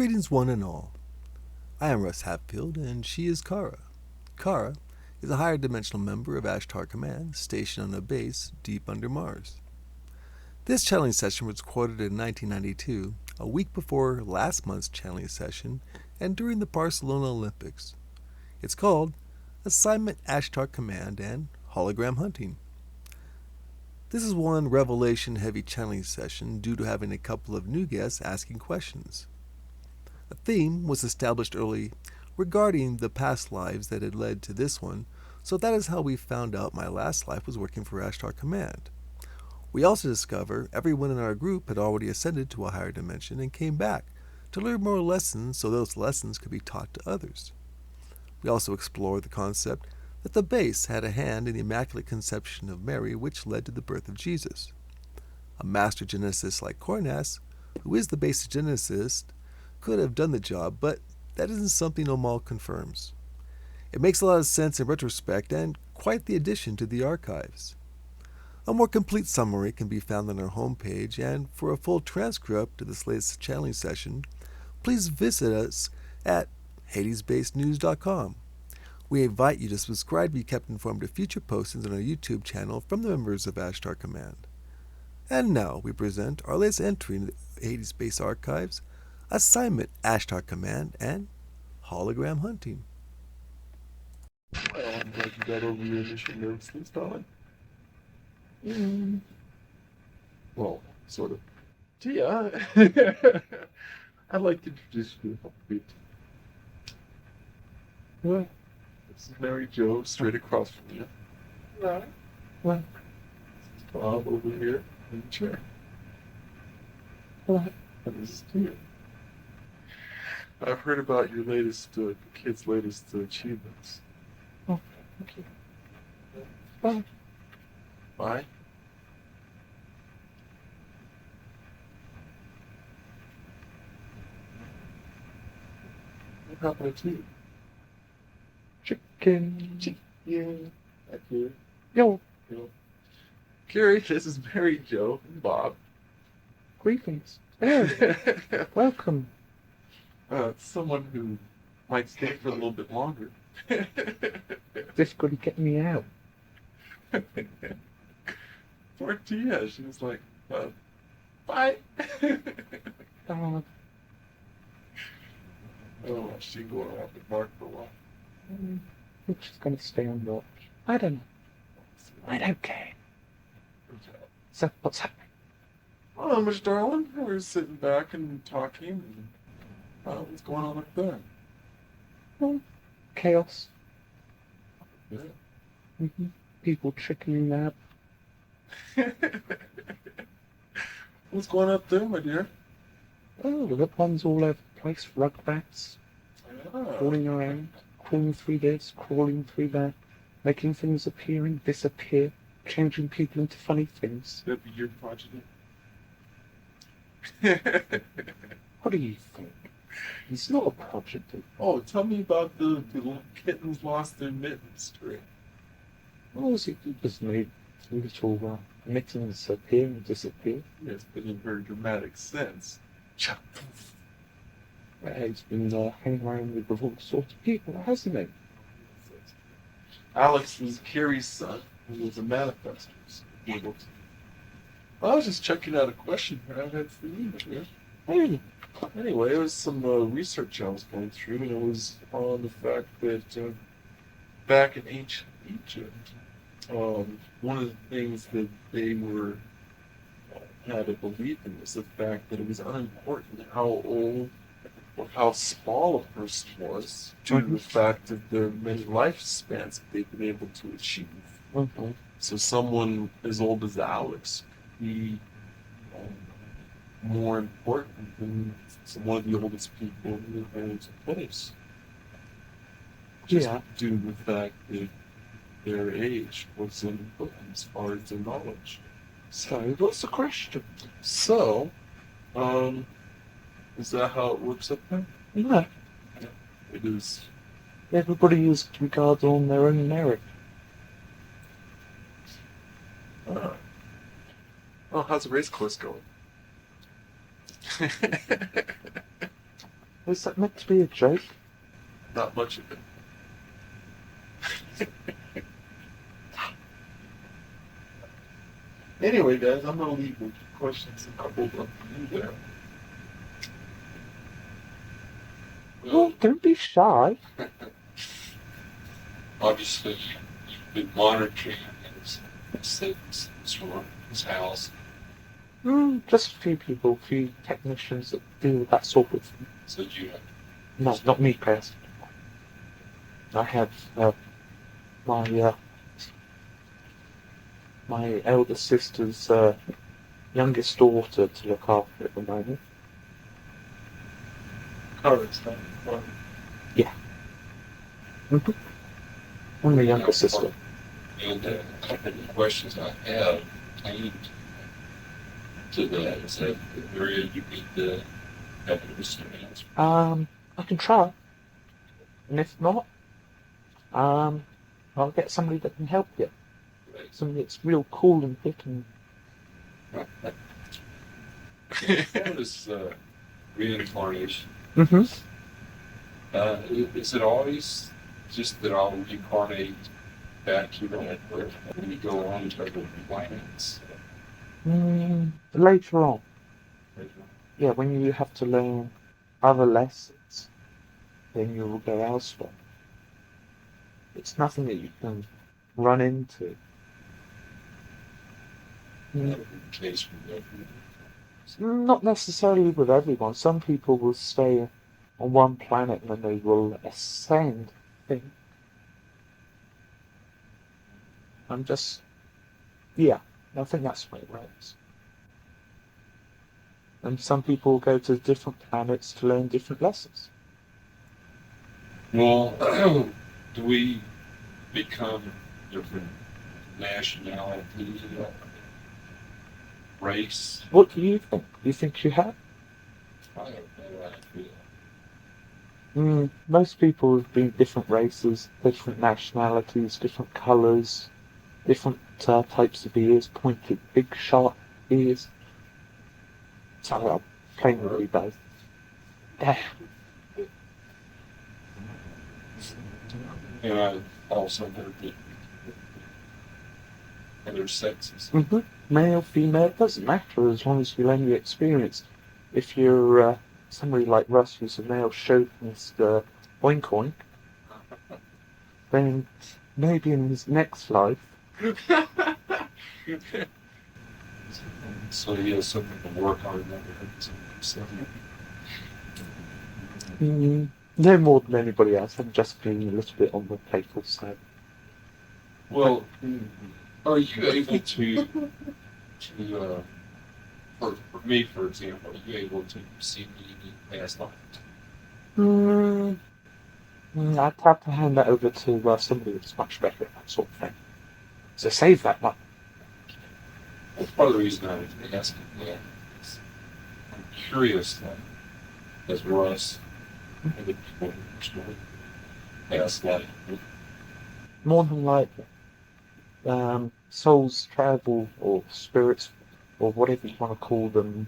Greetings, one and all. I am Russ Hatfield, and she is Kara. Kara is a higher dimensional member of Ashtar Command, stationed on a base deep under Mars. This channeling session was recorded in 1992, a week before last month's channeling session, and during the Barcelona Olympics. It's called Assignment Ashtar Command and Hologram Hunting. This is one revelation-heavy channeling session due to having a couple of new guests asking questions. A theme was established early regarding the past lives that had led to this one, so that is how we found out my last life was working for Ashtar Command. We also discover everyone in our group had already ascended to a higher dimension and came back to learn more lessons so those lessons could be taught to others. We also explore the concept that the base had a hand in the Immaculate Conception of Mary, which led to the birth of Jesus. A master geneticist like Cornas, who is the base geneticist, could have done the job, but that isn't something Omal confirms. It makes a lot of sense in retrospect and quite the addition to the archives. A more complete summary can be found on our homepage, and for a full transcript of this latest channeling session, please visit us at HadesBasedNews.com. We invite you to subscribe to be kept informed of future postings on our YouTube channel from the members of Ashtar Command. And now we present our latest entry in the Hades Base Archives, Assignment Ashtar Command and Hologram Hunting. Well, I'm glad you got over your initial nervousness, darling. Well, sort of. Tia, I'd like to introduce you a bit. What? This is Mary Jo, straight across from you. Right. What? This is Bob over here in the chair. What? And this is Tia. I've heard about your latest, kid's latest achievements. Oh, thank you. Bye. Bye? What happened to you? Chicken. Chicken. Thank you. Yo. Carrie, this is Mary Jo and Bob. Greetings. Oh, welcome. Someone who might stay for a little bit longer. Just gonna get me out. Poor Tia, she was like, bye. Oh, she can go around with Mark for a while. I think she's gonna stay on watch. I don't know. I don't care. So, what's happening? Oh, not much, darling. We're sitting back and talking. And, what's going on up there? Oh, chaos. Yeah. Mm-hmm. People chickening out. What's going on up there, my dear? Oh, the ones all over the place. Rugrats. Crawling around. Crawling through this, crawling through that. Making things appear and disappear. Changing people into funny things. That'd be your progeny. What do you think? He's not a progeny. Oh, tell me about the little kittens lost their mittens story. What was it? It was made little mittens appear and disappear. Yes, but in very dramatic sense. He's been hanging around with all sorts of people, hasn't he? Alex was Carrie's son, who was a manifestor. I was just checking out a question I had for you, dear. Hey. Anyway, it was some research I was going through, and it was on the fact that back in ancient Egypt, one of the things that they were had a belief in was the fact that it was unimportant how old or how small a person was due to the fact of the many lifespans that they've been able to achieve. Mm-hmm. So someone as old as Alex could be more important than one of the oldest people in the planet place. Just due to the fact that their age was important as far as their knowledge. So what's the question? So, is that how it works up there? Yeah. It is. Everybody is regarded on their own merit. Oh, how's the race course going? is that meant to be a joke? Not much of it. Anyway, guys, I'm gonna leave the questions a couple up to you there. Well, don't be shy. Obviously, you've been monitoring his house. Just a few people, a few technicians that do that sort of thing. So you have No, not me personally. I have my my elder sister's youngest daughter to look after at the moment. Cards, not fun. I'm the younger sister. And a couple of questions I have aimed to that. Is that the area you need to have a answer? I can try. And if not, I'll get somebody that can help you. Somebody that's real cool and hip and What is reincarnation? Mm-hmm. Is it always just that I'll reincarnate back to the Earth when we go on to other planets? Later on. Yeah, when you have to learn other lessons, then you will go elsewhere. It's nothing that you can run into. Case from there. Not necessarily with everyone. Some people will stay on one planet and then they will ascend. I'm just, yeah, I think that's the way it works. And some people go to different planets to learn different lessons. Well, do we become different nationality, race? What do you think? Do you think you have? I don't know how I feel. Most people have been different races, different nationalities, different colours, different types of ears, pointed, big, sharp ears. Sorry, I'm playing with you both. And I also heard that other sexes. Male, female, it doesn't matter as long as you learn your experience. If you're somebody like Russ who's a male chauvinist oink oink, then maybe in his next life. So he has something to work on. No more than anybody else. I'm just being a little bit on the playful side. Well, are you able to for me, for example, are you able to see me in past life? I'd have to hand that over to somebody that's much better at that sort of thing. So save that one. That's part of the reason I was asking that. I'm curious, as Russ, and the people past life. More than likely, souls travel, or spirits, or whatever you want to call them,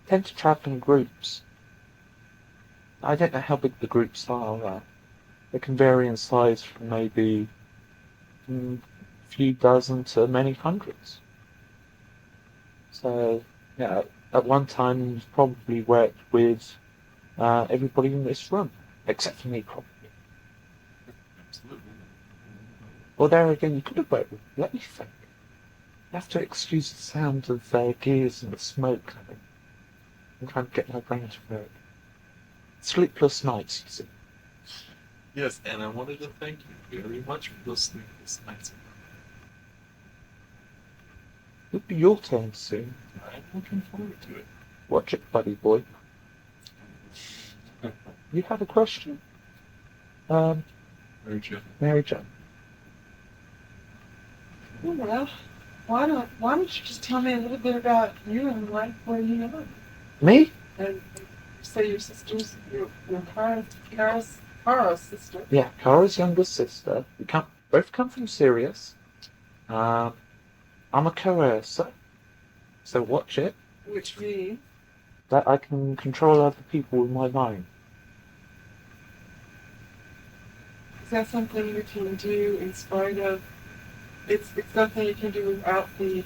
tend to travel in groups. I don't know how big the groups are. They can vary in size from maybe a few dozen to many hundreds. So, yeah, at one time you've probably worked with everybody in this room, except for me, probably. Absolutely. Or there again, you could have worked with. Let me think. You have to excuse the sound of gears and the smoke. I'm trying to get my brain to work. Sleepless nights, you see. Yes, and I wanted to thank you very much for listening to this night's. It'll be your turn soon. I'm looking forward to it. Watch it, buddy boy. You had a question? Very good. Mary Jo. Well, why don't you just tell me a little bit about you and like where you live? Me? And say your sister's your Cara's sister. Yeah, Cara's younger sister. We both come from Sirius. I'm a coercer, so watch it. Which means that I can control other people with my mind. Is that something you can do in spite of? It's something you can do without the.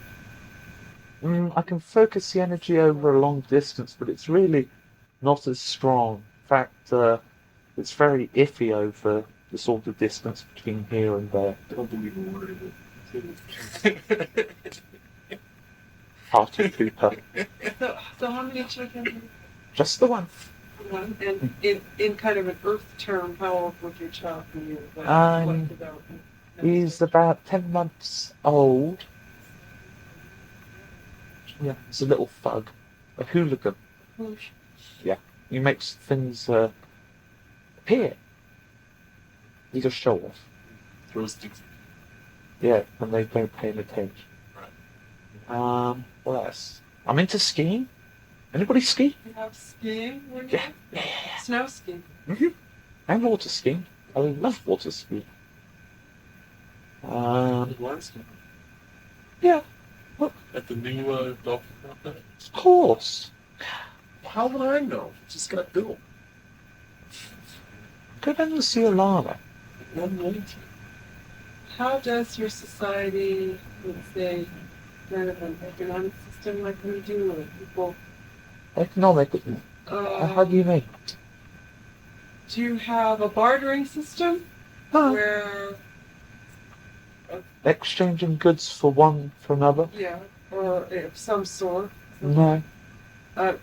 I can focus the energy over a long distance, but it's really not as strong. In fact, it's very iffy over the sort of distance between here and there. Don't believe a word of it. Party pooper. So how many children? Just the one. One. And in kind of an Earth term, how old was your child when you were developing? He's about 10 months old. Yeah, he's a little thug. A hooligan. Yeah, he makes things appear. He's a show off. Throws things. Yeah, and they don't pay him attention. What else? I'm into skiing. Anybody ski? You have skiing? Yeah. Snow skiing. And water skiing. I love water skiing. Yeah, At the new Dolphin Cafe. of course. How would I know? It just got built. Go down and see Alana. I'm waiting. How does your society, let's say, kind of an economic system like we do, or people? Economic. How do you mean? Do you have a bartering system where? Exchanging goods for one for another? Yeah, or of some sort. No.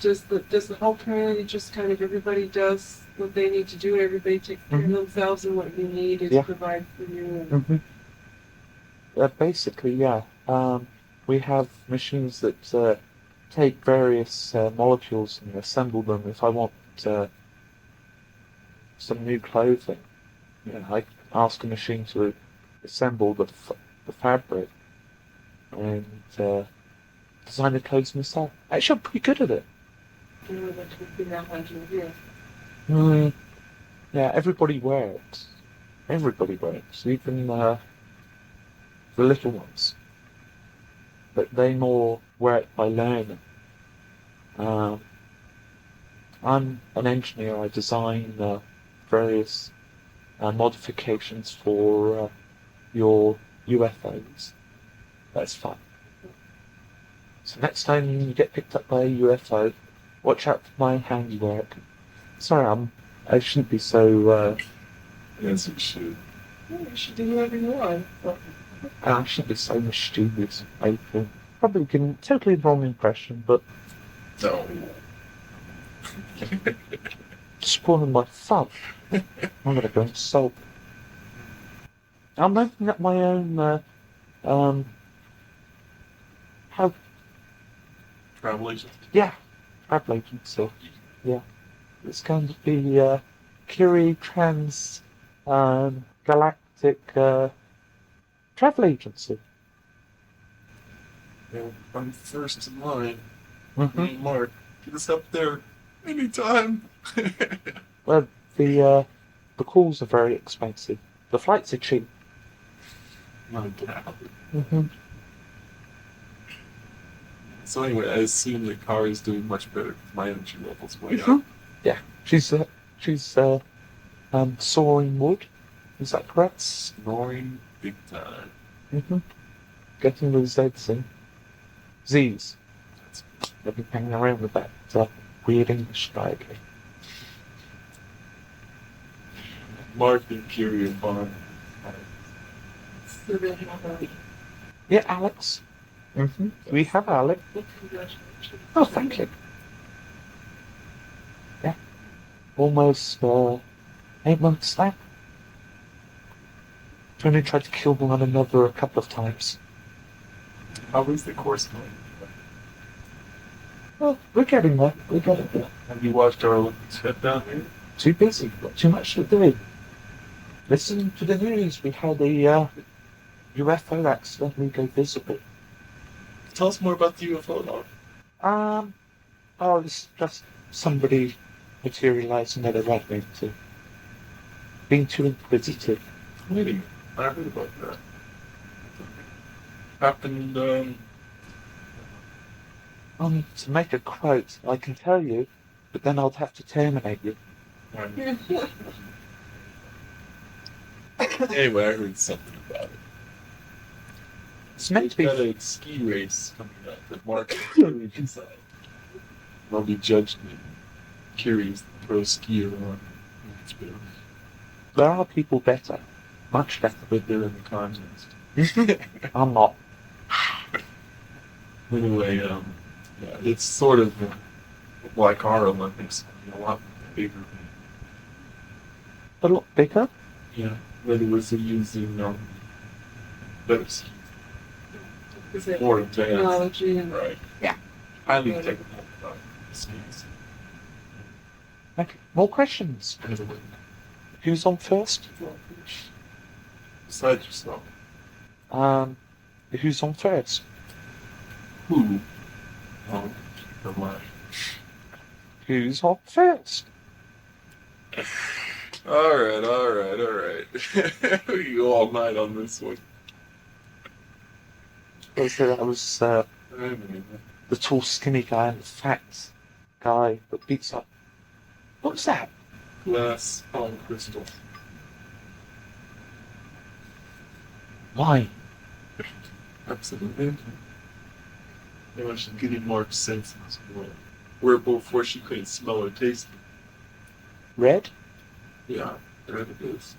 Does the whole community just kind of everybody does what they need to do, and everybody takes care of themselves, and what you need is provided for you? Basically, yeah. We have machines that take various molecules and assemble them. If I want some new clothing, I ask a machine to assemble the fabric and design the clothes myself. Actually, I'm pretty good at it. That would be that 100 years. Yeah, everybody works. Everybody works, even the little ones. But they more work by learning. I'm an engineer. I design various modifications for your UFOs. That's fun. So next time you get picked up by a UFO, watch out for my handiwork. Sorry, I shouldn't be so. Yes, you should. Yeah, you should do whatever you want. I shouldn't be so mischievous. I probably getting totally the wrong impression, but No. spawning my thumb. I'm gonna go and solve. I'm opening up my own. How? Travel agent. Yeah, travel agency. Yeah, it's going to be Curie Trans Galactic Travel Agency. Yeah, I'm first in line. Mm-hmm. Mark, get us up there anytime. Well, the calls are very expensive. The flights are cheap. No doubt. Mm-hmm. So anyway, I assume the car is doing much better because my energy level's way up. Yeah, she's sawing wood. Is that correct? Snoring big time. Mm-hmm. Getting the Zs in. Z's. They've been hanging around with that weird English guy again. Mark and Curie are fine. So they have a Yeah, Alex. Mm-hmm. We have Alex. congratulations. Oh, thank you. Yeah. Almost 8 months now. We only tried to kill one another a couple of times. How is the course going? Well, we're getting there. We're getting there. Have you watched our Olympics head down here? Too busy. Got too much to do. Listen to the news. We had a UFO accidentally go visible. Tell us more about the UFO, dog. Oh, it's just somebody materializing where they weren't going to. Being too inquisitive. Wait, I heard about that. Happened, To make a quote, I can tell you, but then I'll have to terminate you. Anyway, I heard something about it. It's meant to They've be. got a ski race coming up that Mark is inside. I'll be judged and Kiri's the pro skier on. It's been There are people better, much better. but they're in the contest. I'm not. Anyway, yeah, it's sort of like our Olympics, a lot bigger. A lot bigger. Yeah, but it was using better skis. Is it More advanced. technology and Right. Yeah. Highly technical skis. Okay. More questions. Anyway, Who's on first? besides yourself, Who's on first? who? Oh, never mind. Who's on first? All right. We go all night on this one. That was Anyway, the tall, skinny guy and the fat guy that beats up. What was that? glass on crystal. Why? Absolutely. They want you getting more senses. Where before she couldn't smell or taste it. Red? Yeah, there it is.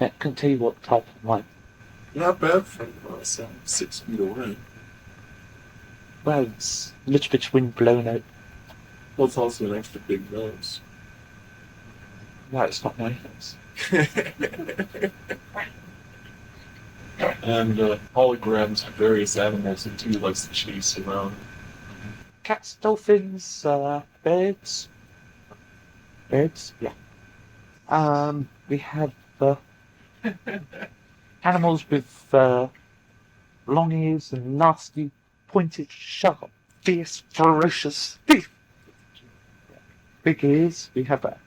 I can tell you what type of wine. Not bad from 6 feet away. Well, it's a little bit wind blown out. Well, it's also an extra big nose. No, it's not my house. And holograms of various animals that too likes to chase around. Cats, dolphins, birds. Birds? Yeah. We have animals with long ears and nasty, pointed, sharp, fierce, ferocious teeth. Big ears. We have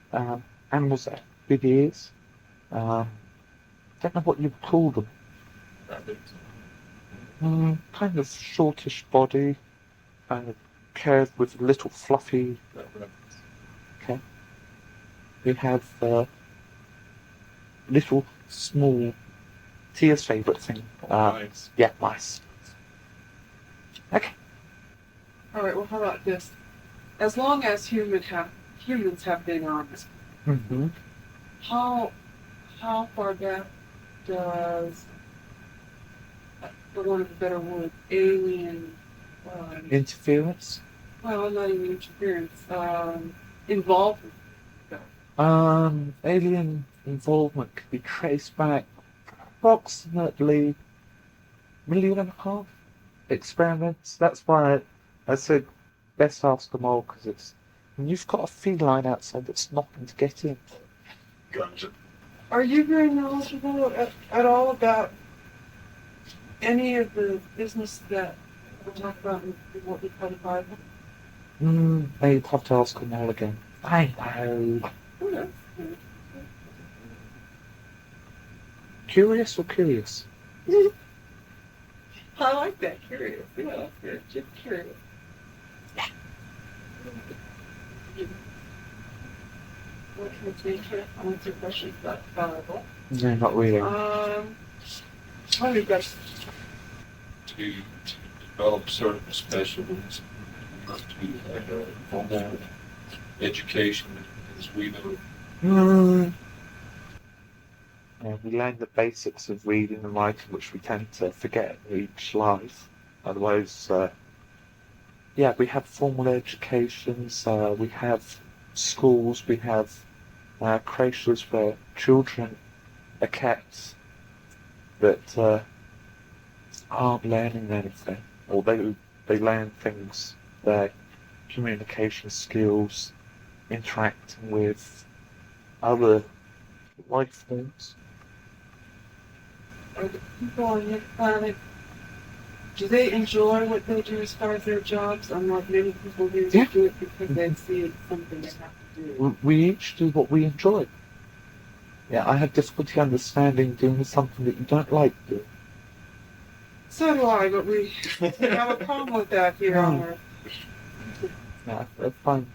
animals that have big ears. Don't know what you'd call them. Rabbits. Kind of shortish body, curved with a little fluffy. Not rabbits. Okay. We have little small. Tia's favourite thing. Nice. Yeah, mice. Okay. all right. Well, how about this? As long as humans have been on this, Mm-hmm. how far back does, for want of a better word, alien, Interference. well, not even interference, involvement? Alien involvement can be traced back approximately 1.5 million experiments. That's why I said best ask them all, because it's when you've got a feline outside that's knocking to get in. Gotcha. Are you very knowledgeable at all about any of the business that we talk about in what we call the Bible? I'd have to ask them all again. I know. Oh, yeah. Curious or curious? I like that. Curious. Yeah, you're just curious. What can we take answer questions about the Bible? No, not really. What we've got To develop certain specialties, to formal education as we know. We learn the basics of reading and writing, which we tend to forget in each life. Otherwise, we have formal educations, we have schools, we have creches where children are kept that aren't learning anything, or they learn things, their communication skills, interacting with other life forms. are the people on your planet, do they enjoy what they do as far as their jobs? Unlike many people who Yeah. do it because they see it's something they have to do. We each do what we enjoy. Yeah, I have difficulty understanding doing something that you don't like doing. So do I, but we have a problem with that here on Earth. Yeah, I find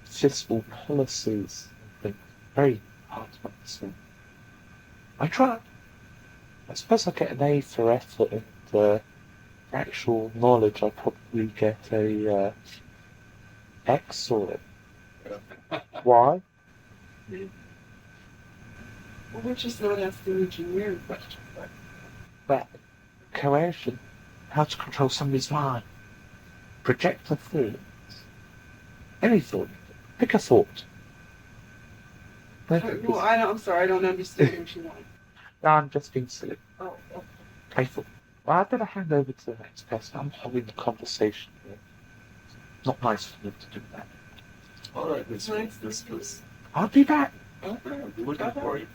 fiscal policies and things very hard to understand. I try. I suppose I get an A for effort, and for actual knowledge, I probably get a X or it. Why? Well, we're just not asking engineering questions. But coercion, how to control somebody's mind, project a thought, any thought, pick a thought. Well, I'm sorry, I don't understand what you want. No, I'm just being silly, Oh, okay. playful. Well, I better hand over to the next person. I'm having a conversation here. Not nice for them to do that. All right, this was. I'll be back. Okay, we're looking for you.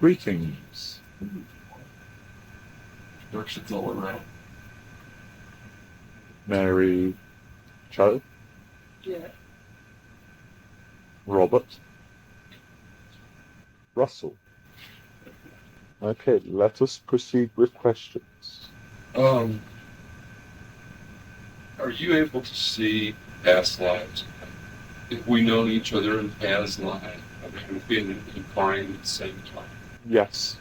Greetings. Directions all around. Mary, Joe, Yeah. Robert, Russell. Okay, let us proceed with questions. Are you able to see past lives? If we know each other in past lives, I mean, we've been inquiring at the same time. Yes,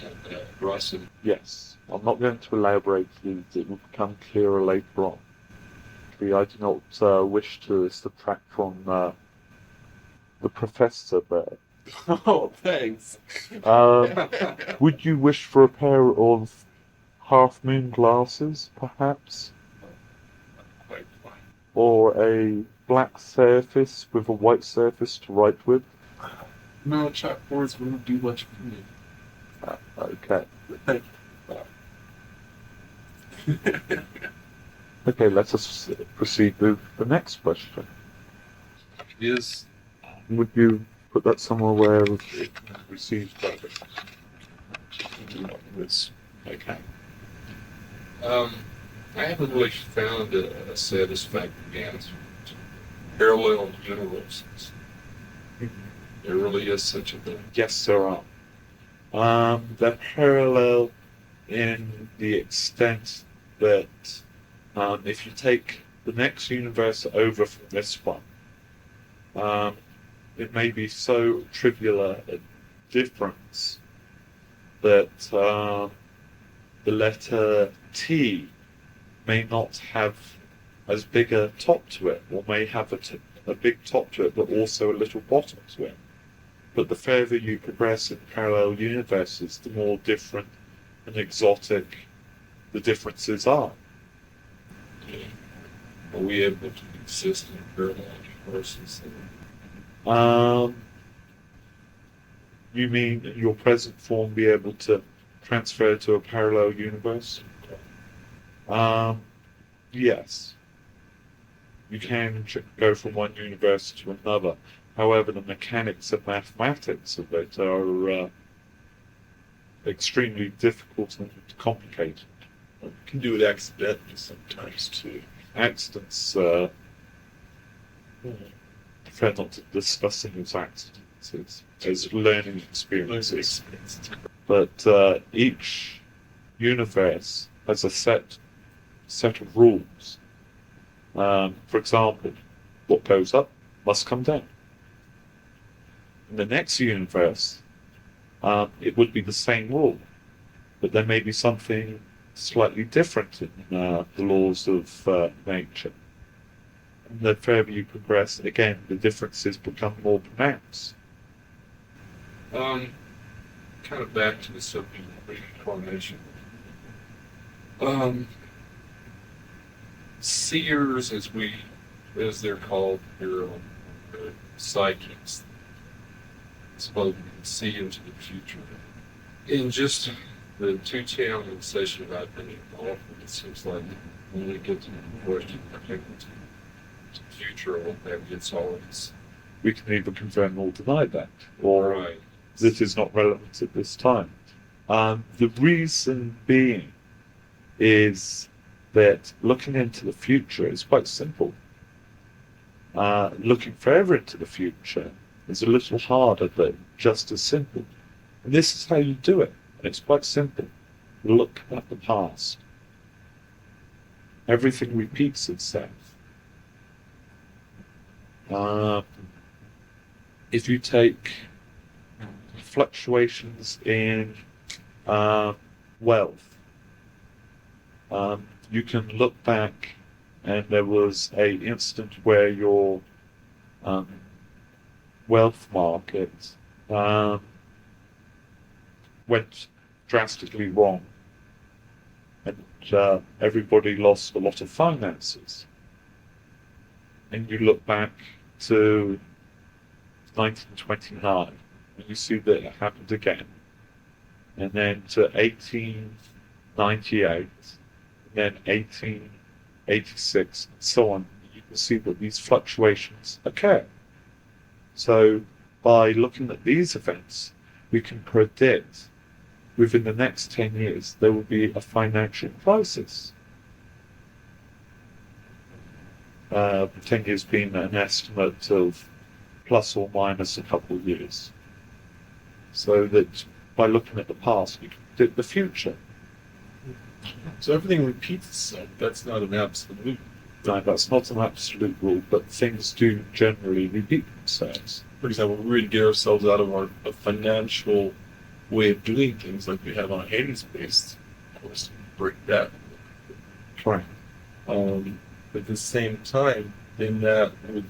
And Russ and yes. I'm not going to elaborate these. It will become clearer later on. I do not wish to subtract from the professor there. Oh, thanks. Would you wish for a pair of half-moon glasses, perhaps? Quite fine. Or a black surface with a white surface to write with? No, chalkboards wouldn't do much for me. Okay. Thank you. Okay, let us proceed with the next question. is Would you put that somewhere where it receives better? this okay. I haven't really found a satisfactory answer to parallel universes. There really is such a thing. Yes, there are. They're parallel in the extent that if you take the next universe over from this one, it may be so trivial a difference that the letter T may not have as big a top to it, or may have a big top to it, but also a little bottom to it. But the further you progress in parallel universes, the more different and exotic the differences are. Are we able to exist in parallel universes? You mean your present form be able to transfer to a parallel universe? Yes. You can go from one universe to another. However, the mechanics of mathematics of it are extremely difficult and complicated. You can do it accidentally sometimes too. Accidents, prefer not to discuss those accidents as learning experiences. But each universe has a set of rules. For example, what goes up must come down. In the next universe, it would be the same rule, but there may be something slightly different in the laws of nature. And the further you progress, again, the differences become more pronounced. Kind of back to the subject of reincarnation. Seers, as they're called here, psychics, supposed to see into the future. In just the two channeling sessions I've been involved with, it seems like when we get to the question pertaining to the future, or maybe it's always We can either confirm or deny that, or right. that is not relevant at this time. The reason being is that looking into the future is quite simple. Looking further into the future is a little harder, but just as simple. And this is how you do it. It's quite simple. Look at the past. Everything repeats itself. If you take fluctuations in wealth, you can look back and there was a incident where your wealth market went drastically wrong and everybody lost a lot of finances. And you look back to 1929 and you see that it happened again. And then to 1898, and then 1886, and so on. You can see that these fluctuations occur. So by looking at these events, we can predict within the next 10 years there will be a financial crisis. 10 years being an estimate of plus or minus a couple of years. So that by looking at the past, we can predict the future. So everything repeats itself. That's not an absolute. No, that's not an absolute rule, but things do generally repeat themselves. For example, we would get ourselves out of a financial way of doing things like we have on Hades-based. Of course, break that. Right. But at the same time, then that would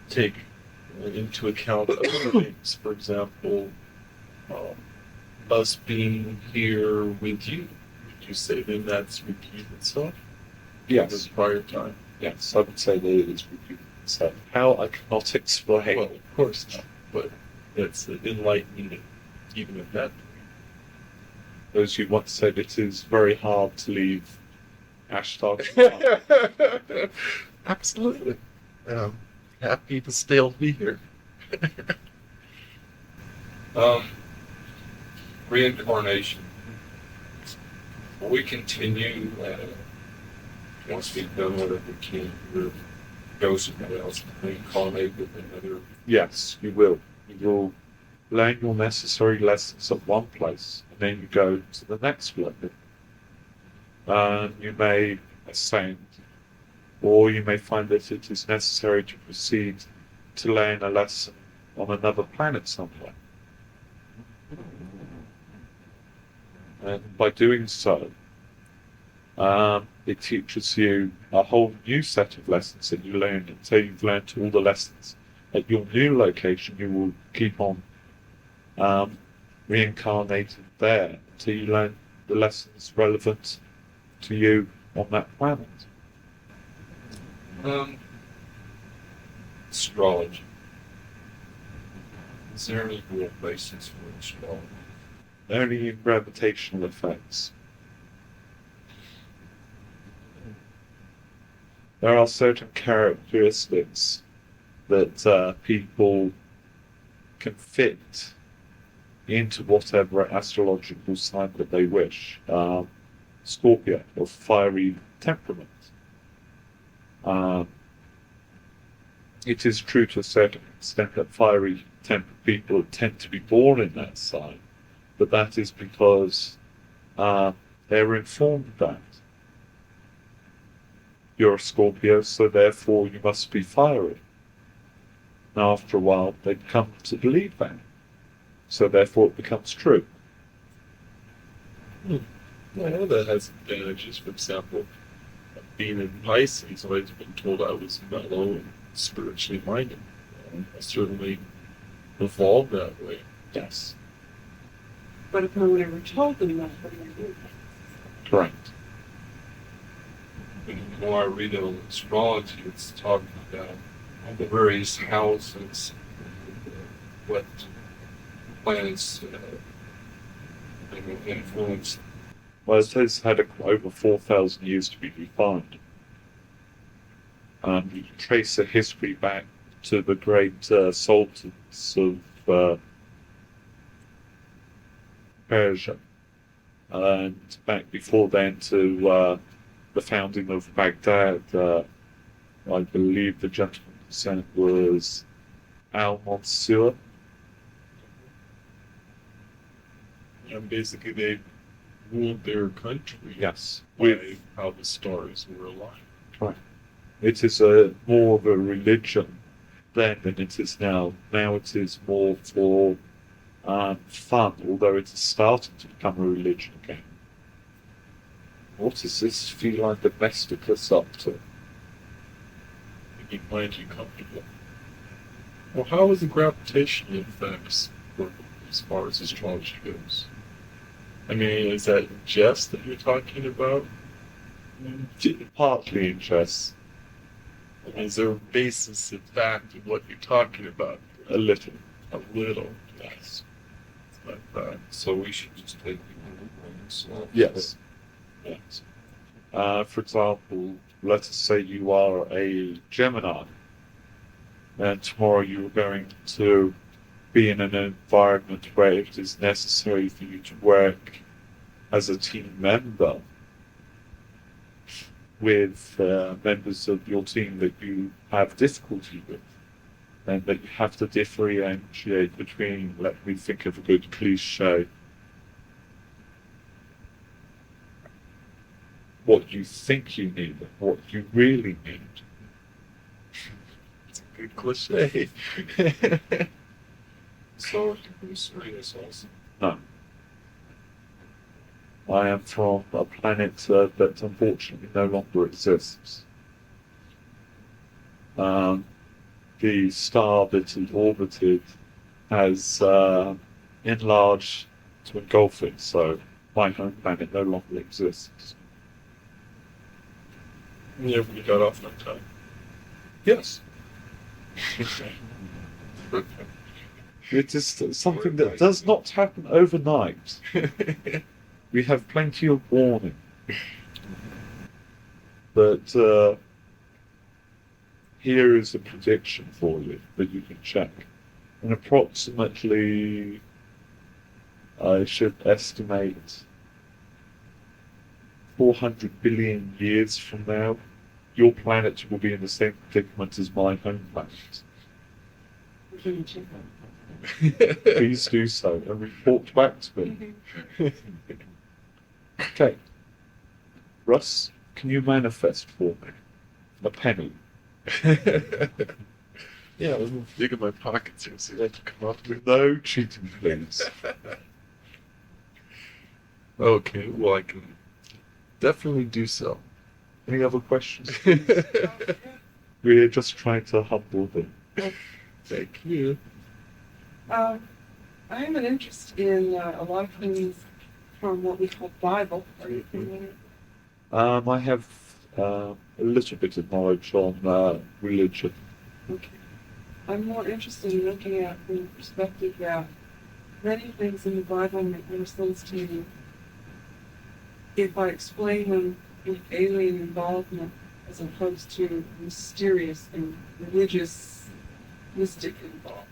take into account other things. For example, us being here with you. Would you say then that's repeated itself? Yes. The prior time? Yes, I would say that it is repeating itself. How I cannot explain. Well, of course not, but it's enlightening even at that point. As you once said, it is very hard to leave Ashtar Command. Absolutely. Happy to still be here. Reincarnation. We continue, once we've done whatever we can, we'll go somewhere else and reincarnate with another. Yes, you will. You will learn your necessary lessons at one place, and then you go to the next level. You may ascend, or you may find that it is necessary to proceed to learn a lesson on another planet somewhere. And by doing so, it teaches you a whole new set of lessons that you learn until you've learned all the lessons at your new location. You will keep on reincarnating there until you learn the lessons relevant to you on that planet. Astrology. Is there any real basis for astrology? Only in gravitational effects. There are certain characteristics that people can fit into whatever astrological sign that they wish. Scorpio, of fiery temperament. It is true to a certain extent that fiery tempered people tend to be born in that sign, but that is because they're informed that you're a Scorpio, so therefore you must be fiery. Now, after a while, they come to believe that, so therefore it becomes true. I know that has advantages. For example, being in Pisces, I've always been told I was mellow and spiritually minded. I certainly evolved that way. Yes. But if no one ever told them that, what do they do? Correct. And the more I read on astrology, it's talking about the various houses, what planets influence. Well, it has had over 4,000 years to be defined. You can trace the history back to the great sultans of Persia, and back before then to the founding of Baghdad. I believe the gentleman who said was Al-Mansur. And basically, they ruled their country Yes, by with how the stars were aligned. it is more of a religion then than it is now. Now it is more for fun, although it is starting to become a religion again. What does this feel like domestic us up to? He find you comfortable. Well, how is the gravitational effects work as far as astrology goes? I mean, is that jest that you're talking about? Partly in chess, I mean, is there a basis in fact of what you're talking about? a little. A little, yes. It's like that. So we should just take the Yes. Yes. For example, let us say you are a Gemini, and tomorrow you are going to be in an environment where it is necessary for you to work as a team member with members of your team that you have difficulty with, and that you have to differentiate between, let me think of a good cliche, what you think you need and what you really need. It's a good cliche. So you're serious also. No. I am from a planet that unfortunately no longer exists. The star that it orbited has enlarged to engulf it, so my home planet no longer exists. Yeah, we got off on time. Yes. It is something that does not happen overnight. We have plenty of warning. But here is a prediction for you that you can check. In approximately, I should estimate, 400 billion years from now, your planet will be in the same predicament as my home planet. Please do so and report back to me. Okay. Russ, can you manifest for me a penny? Yeah, let me dig in my pockets here and see what I can come up with. No cheating, please. Okay, well, I can definitely do so. Any other questions? We're just trying to humble them. Thank you. I have an interest in a lot of things from what we call Bible. Are you familiar? I have a little bit of knowledge on religion. Okay. I'm more interested in looking at from the perspective that many things in the Bible make more sense to me if I explain them with alien involvement as opposed to mysterious and religious mystic involvement.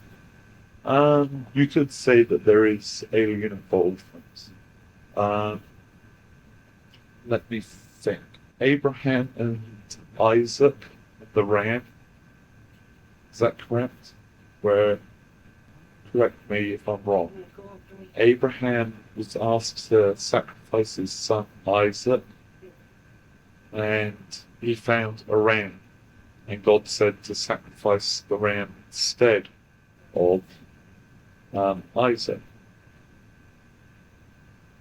You could say that there is alien involvement. Let me think. Abraham and Isaac, the ram. Is that correct? Correct me if I'm wrong. Abraham was asked to sacrifice his son Isaac, and he found a ram, and God said to sacrifice the ram instead of Isaac.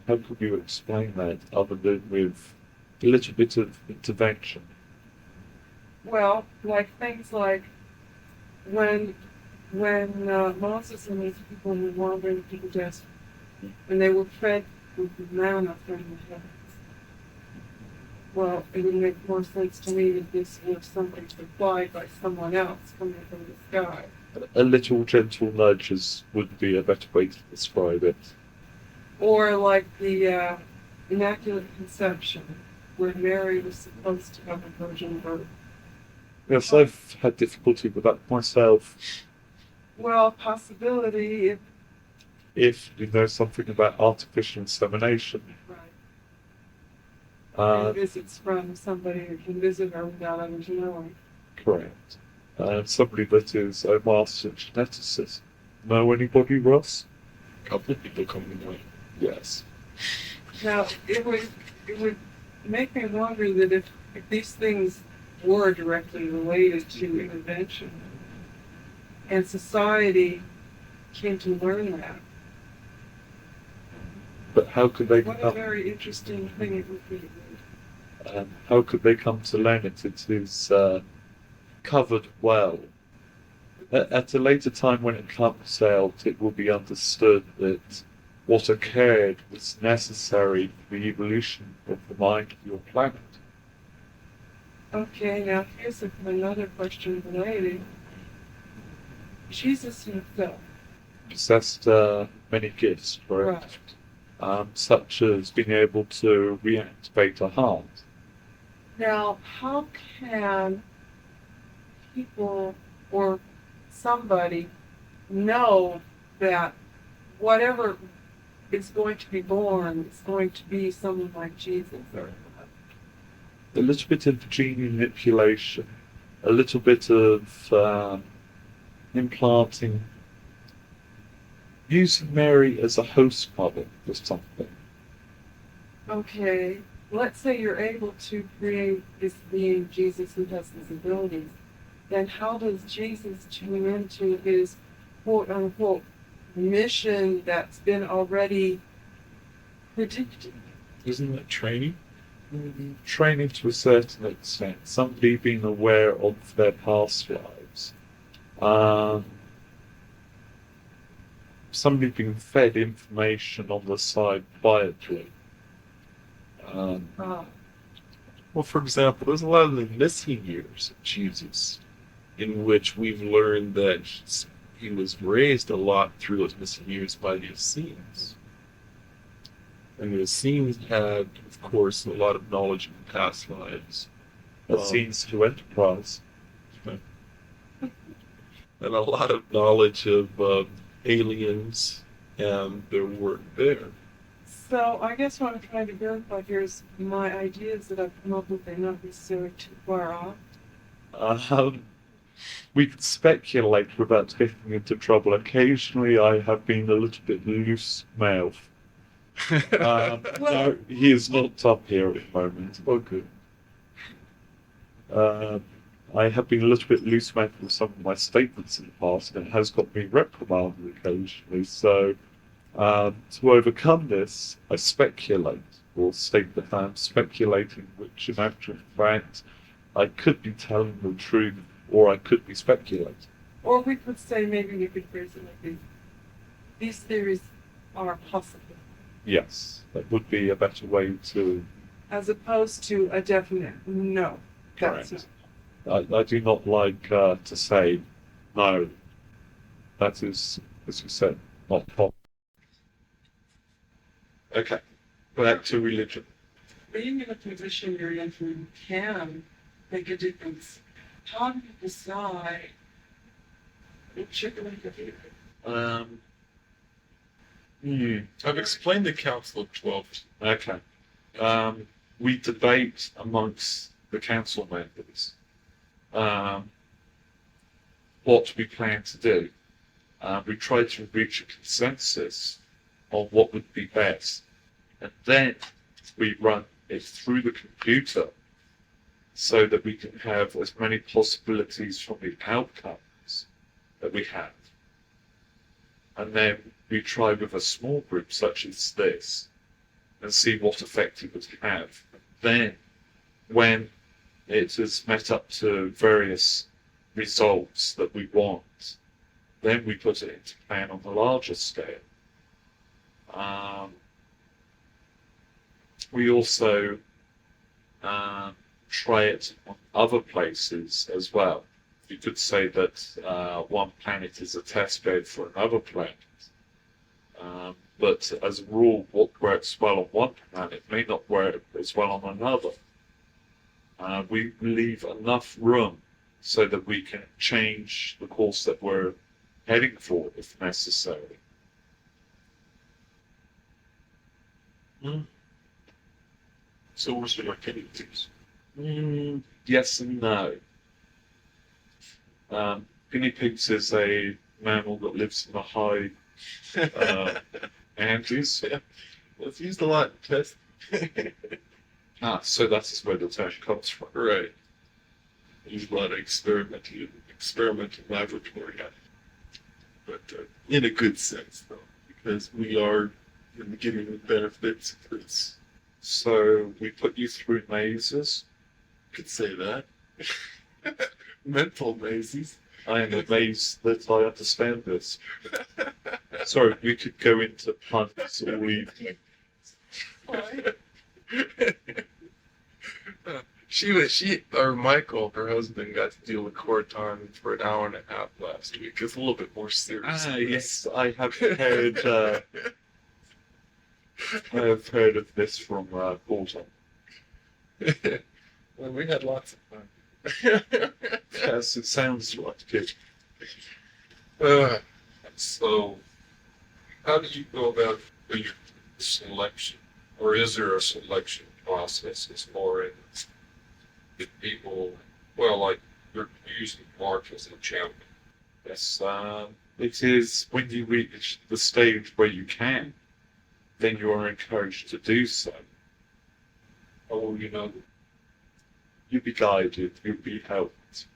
How could you explain that other than with a little bit of intervention? Well, like things like when Moses and these people were wandering through the desert, and they were fed with the manna from the heavens. Well, it would make more sense to me that this was something supplied by someone else coming from the sky. A little gentle nudges would be a better way to describe it. Or like the Immaculate Conception, where Mary was supposed to have a virgin birth. Yes, I've had difficulty with that myself. Well, possibility if If you know something about artificial insemination, right. and visits from somebody who can visit her without others knowing. Correct. Somebody that is a master geneticist. Know anybody, Ross? A couple of people come to mind. Yes. Now, it would make me wonder that if these things were directly related to intervention, and society came to learn that, But how could they what a come? very interesting thing it would be. How could they come to learn it? It is covered well. At a later time, when it comes out, it will be understood that what occurred was necessary for the evolution of the mind of your planet. Okay, now here's another question related. Jesus himself, Possessed many gifts, correct? Such as being able to reactivate a heart. now how can people or somebody know that whatever is going to be born is going to be someone like Jesus? Or A little bit of gene manipulation, a little bit of implanting, using Mary as a host mother for something. okay, let's say you're able to create this being Jesus who has these abilities, then how does Jesus tune into his quote unquote mission that's been already predicted? Isn't that training? Training to a certain extent, somebody being aware of their past lives. Somebody being fed information on the side quietly. Ah, Well, for example, there's a lot of the missing years of Jesus, in which we've learned that he was raised a lot through those missing years by the Essenes. And the Essenes had, of course, a lot of knowledge of past lives. That seems to enterprise. And a lot of knowledge of aliens and their work there. so I guess what I'm trying to verify here is my ideas that I've come up with are not necessarily too far off. We can speculate without getting into trouble. Occasionally, I have been a little bit loose-mouthed. No, he is not up here at the moment. Oh, good. I have been a little bit loose-mouthed with some of my statements in the past, and it has got me reprimanded occasionally. So, to overcome this, I speculate, or state that I'm speculating, which in actual fact, I could be telling the truth, or I could be speculating. Or we could say, maybe we could phrase it like this: these theories are possible, Yes, that would be a better way to. as opposed to a definite no. That's Correct. I do not like to say no. That is, as you said, not possible. Okay, back to religion. being in a position you're in who can make a difference. How do you decide what you're going to do? I've explained the Council of 12. Okay. We debate amongst the council members what we plan to do. We try to reach a consensus on what would be best. And then we run it through the computer so that we can have as many possibilities from the outcomes that we have. And then we try with a small group such as this and see what effect it would have. Then, when it has met up to various results that we want, then we put it into plan on the larger scale. We also try it on other places as well. You could say that one planet is a test bed for another planet. But as a rule, what works well on one planet may not work as well on another. We leave enough room so that we can change the course that we're heading for if necessary. So what's your guinea pigs? Yes and no. Guinea pigs is a mammal that lives in the high Andes. It's used a lot in testing. So that is where the term comes from. Right. Use a lot of experimental laboratory, but in a good sense though, because we are getting the benefits of this. So we put you through mazes. Could say that. Mental mazes. I am amazed that I understand this. Sorry, we could go into puns all evening. Michael, her husband, got to deal with Cortana for an hour and a half last week. It's a little bit more serious. Yes, I have heard. I have heard of this from Cortana. Well, we had lots of fun. Yes, it sounds like it. So, how do you go about your selection, or is there a selection process as far as if people, well, like you're using Mark as an example? Yes, it is when you reach the stage where you can, then you are encouraged to do so. Oh, you know, You'll be guided, you'll be helped.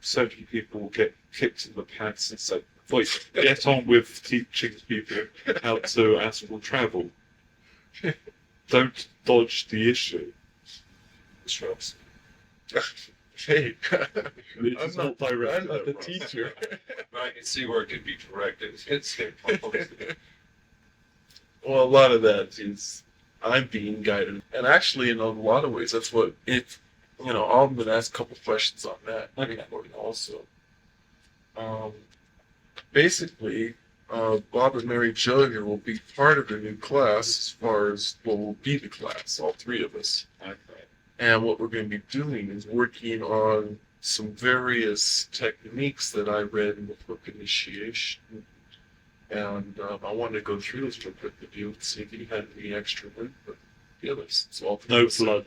Certain people will get kicked in the pants and say, "Wait, get on with teaching people how to astral travel. Don't dodge the issue." instructs. Hey, It is not directed I'm not at the Ross. teacher. I can see where it could be directed. It's Well, a lot of that is I'm being guided, and actually, in a lot of ways, that's what it. I'm going to ask a couple questions on that. Okay. Also, basically, Bob and Mary Jo here will be part of the new class as far as what will be the class, all three of us. And what we're going to be doing is working on some various techniques that I read in the book Initiation. And I wanted to go through this real quick with you and see if you had any extra input. Yeah, so all three No of us- blood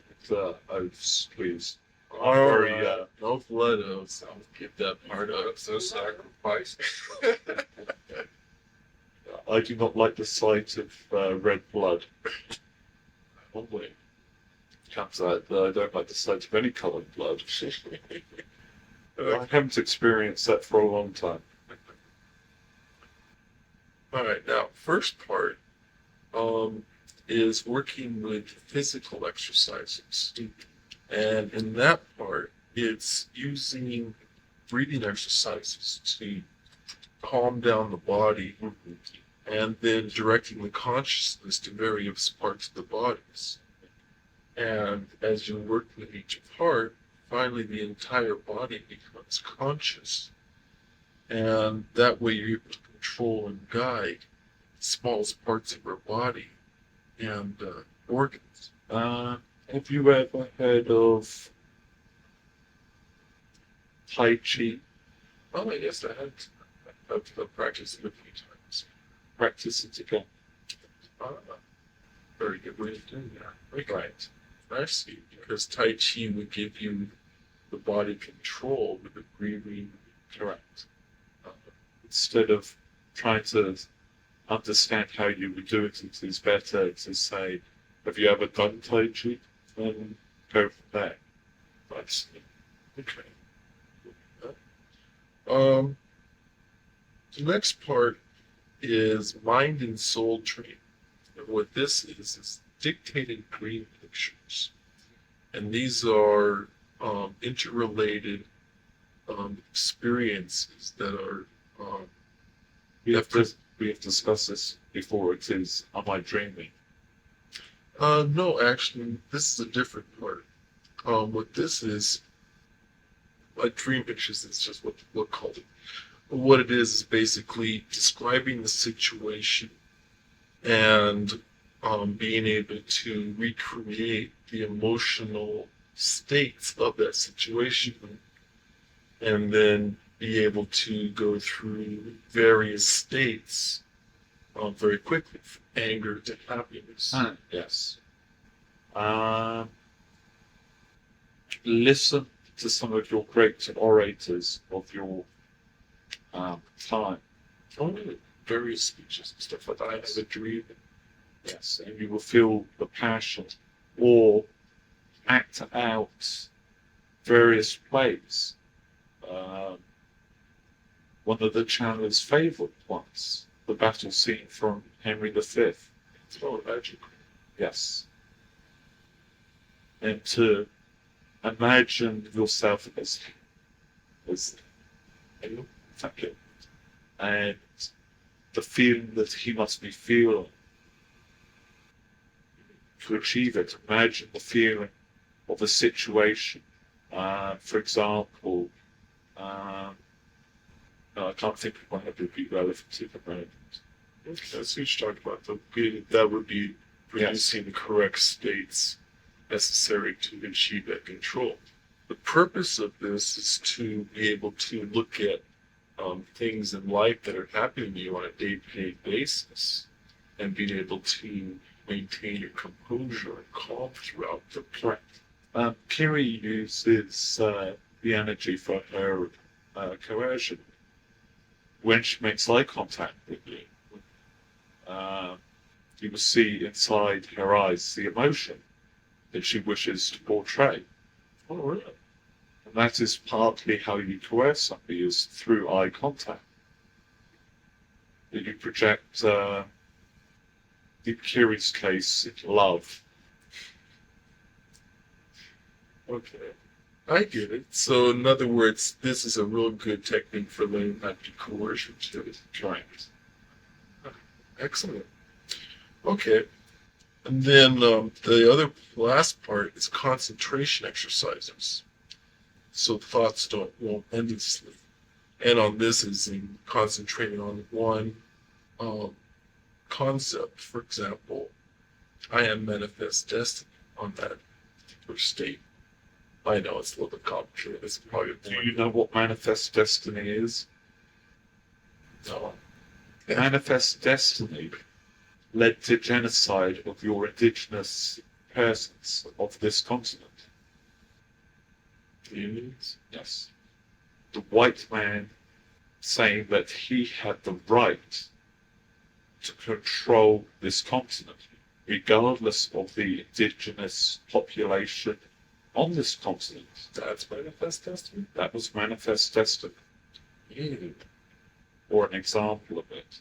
oaths, please. All Very, right. No blood oaths. I'll give that part up. no sacrifice. I do not like the sight of red blood. Only. Turns out that I don't like the sight of any coloured blood. I haven't experienced that for a long time. All right. Now, first part is working with physical exercises, and in that part, it's using breathing exercises to calm down the body, and then directing the consciousness to various parts of the bodies. And as you work with each part, finally the entire body becomes conscious. And that way you're able to control and guide the smallest parts of our body and organs. Have you ever heard of Tai Chi? Oh, yes, I had. I've practiced it a few times. Practice it again. Ah, very good way of doing that. Right. I see. Because Tai Chi would give you the body control with the breathing. Correct. Instead of trying to understand how you would do it, it is better to say, "Have you ever done Tai Chi?" And go from there. I see. Okay. The next part is mind and soul training. And what this is dictated dream pictures. And these are interrelated experiences that are We have discussed this before. It is, am I dreaming? no, actually, this is a different part. What this is, like dream pictures, is just what we'll call it. What it is basically describing the situation and being able to recreate the emotional states of that situation, and then be able to go through various states very quickly, from anger to happiness. Yes. Um, listen to some of your great orators of your time. Only various speeches and stuff like that. I have a dream. Yes, and you will feel the passion, or act out various plays. Um, One of the Chandler's favourite ones, the battle scene from Henry V. Oh, magic. Yes. And to imagine yourself as thank you. And the feeling that he must be feeling to achieve it. Imagine the feeling of a situation. For example, no, I can't think of one that would be relevant to the moment. Okay, so you talked about that would be producing the correct states necessary to achieve that control. The purpose of this is to be able to look at things in life that are happening to you on a day-to-day basis and being able to maintain your composure and calm throughout the play. Kiri uses the energy for her coercion. When she makes eye contact with you, you will see inside her eyes the emotion that she wishes to portray. Oh, really? And that is partly how you coerce somebody, is through eye contact. That you project, in Kiri's case, love. Okay. I get it. So, in other words, this is a real good technique for learning how to do coercion too. Correct. Excellent. Okay. And then the last part is concentration exercises. So thoughts don't roam endlessly. And on this is in concentrating on one concept. For example, I am manifest destiny on that particular state. I know it's a little bit complicated. It's probably Do you know what manifest destiny is? No. Manifest destiny led to genocide of your indigenous persons of this continent. Aliens? Yes. The white man saying that he had the right to control this continent, regardless of the indigenous population on this continent. That's manifest destiny? That was manifest destiny, Yeah. or an example of it.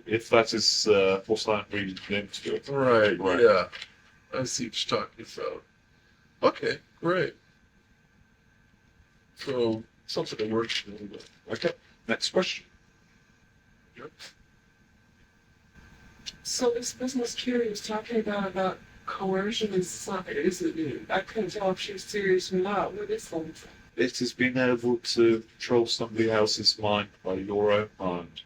If that is what I'm reading into it. Right, Right. yeah. I see what you're talking about. Okay, great. So, something that works a little bit. Okay, next question. So this business Carrie was talking about coercion and society, is it? I couldn't tell if she was serious or not. What is something? It is being able to control somebody else's mind by your own mind,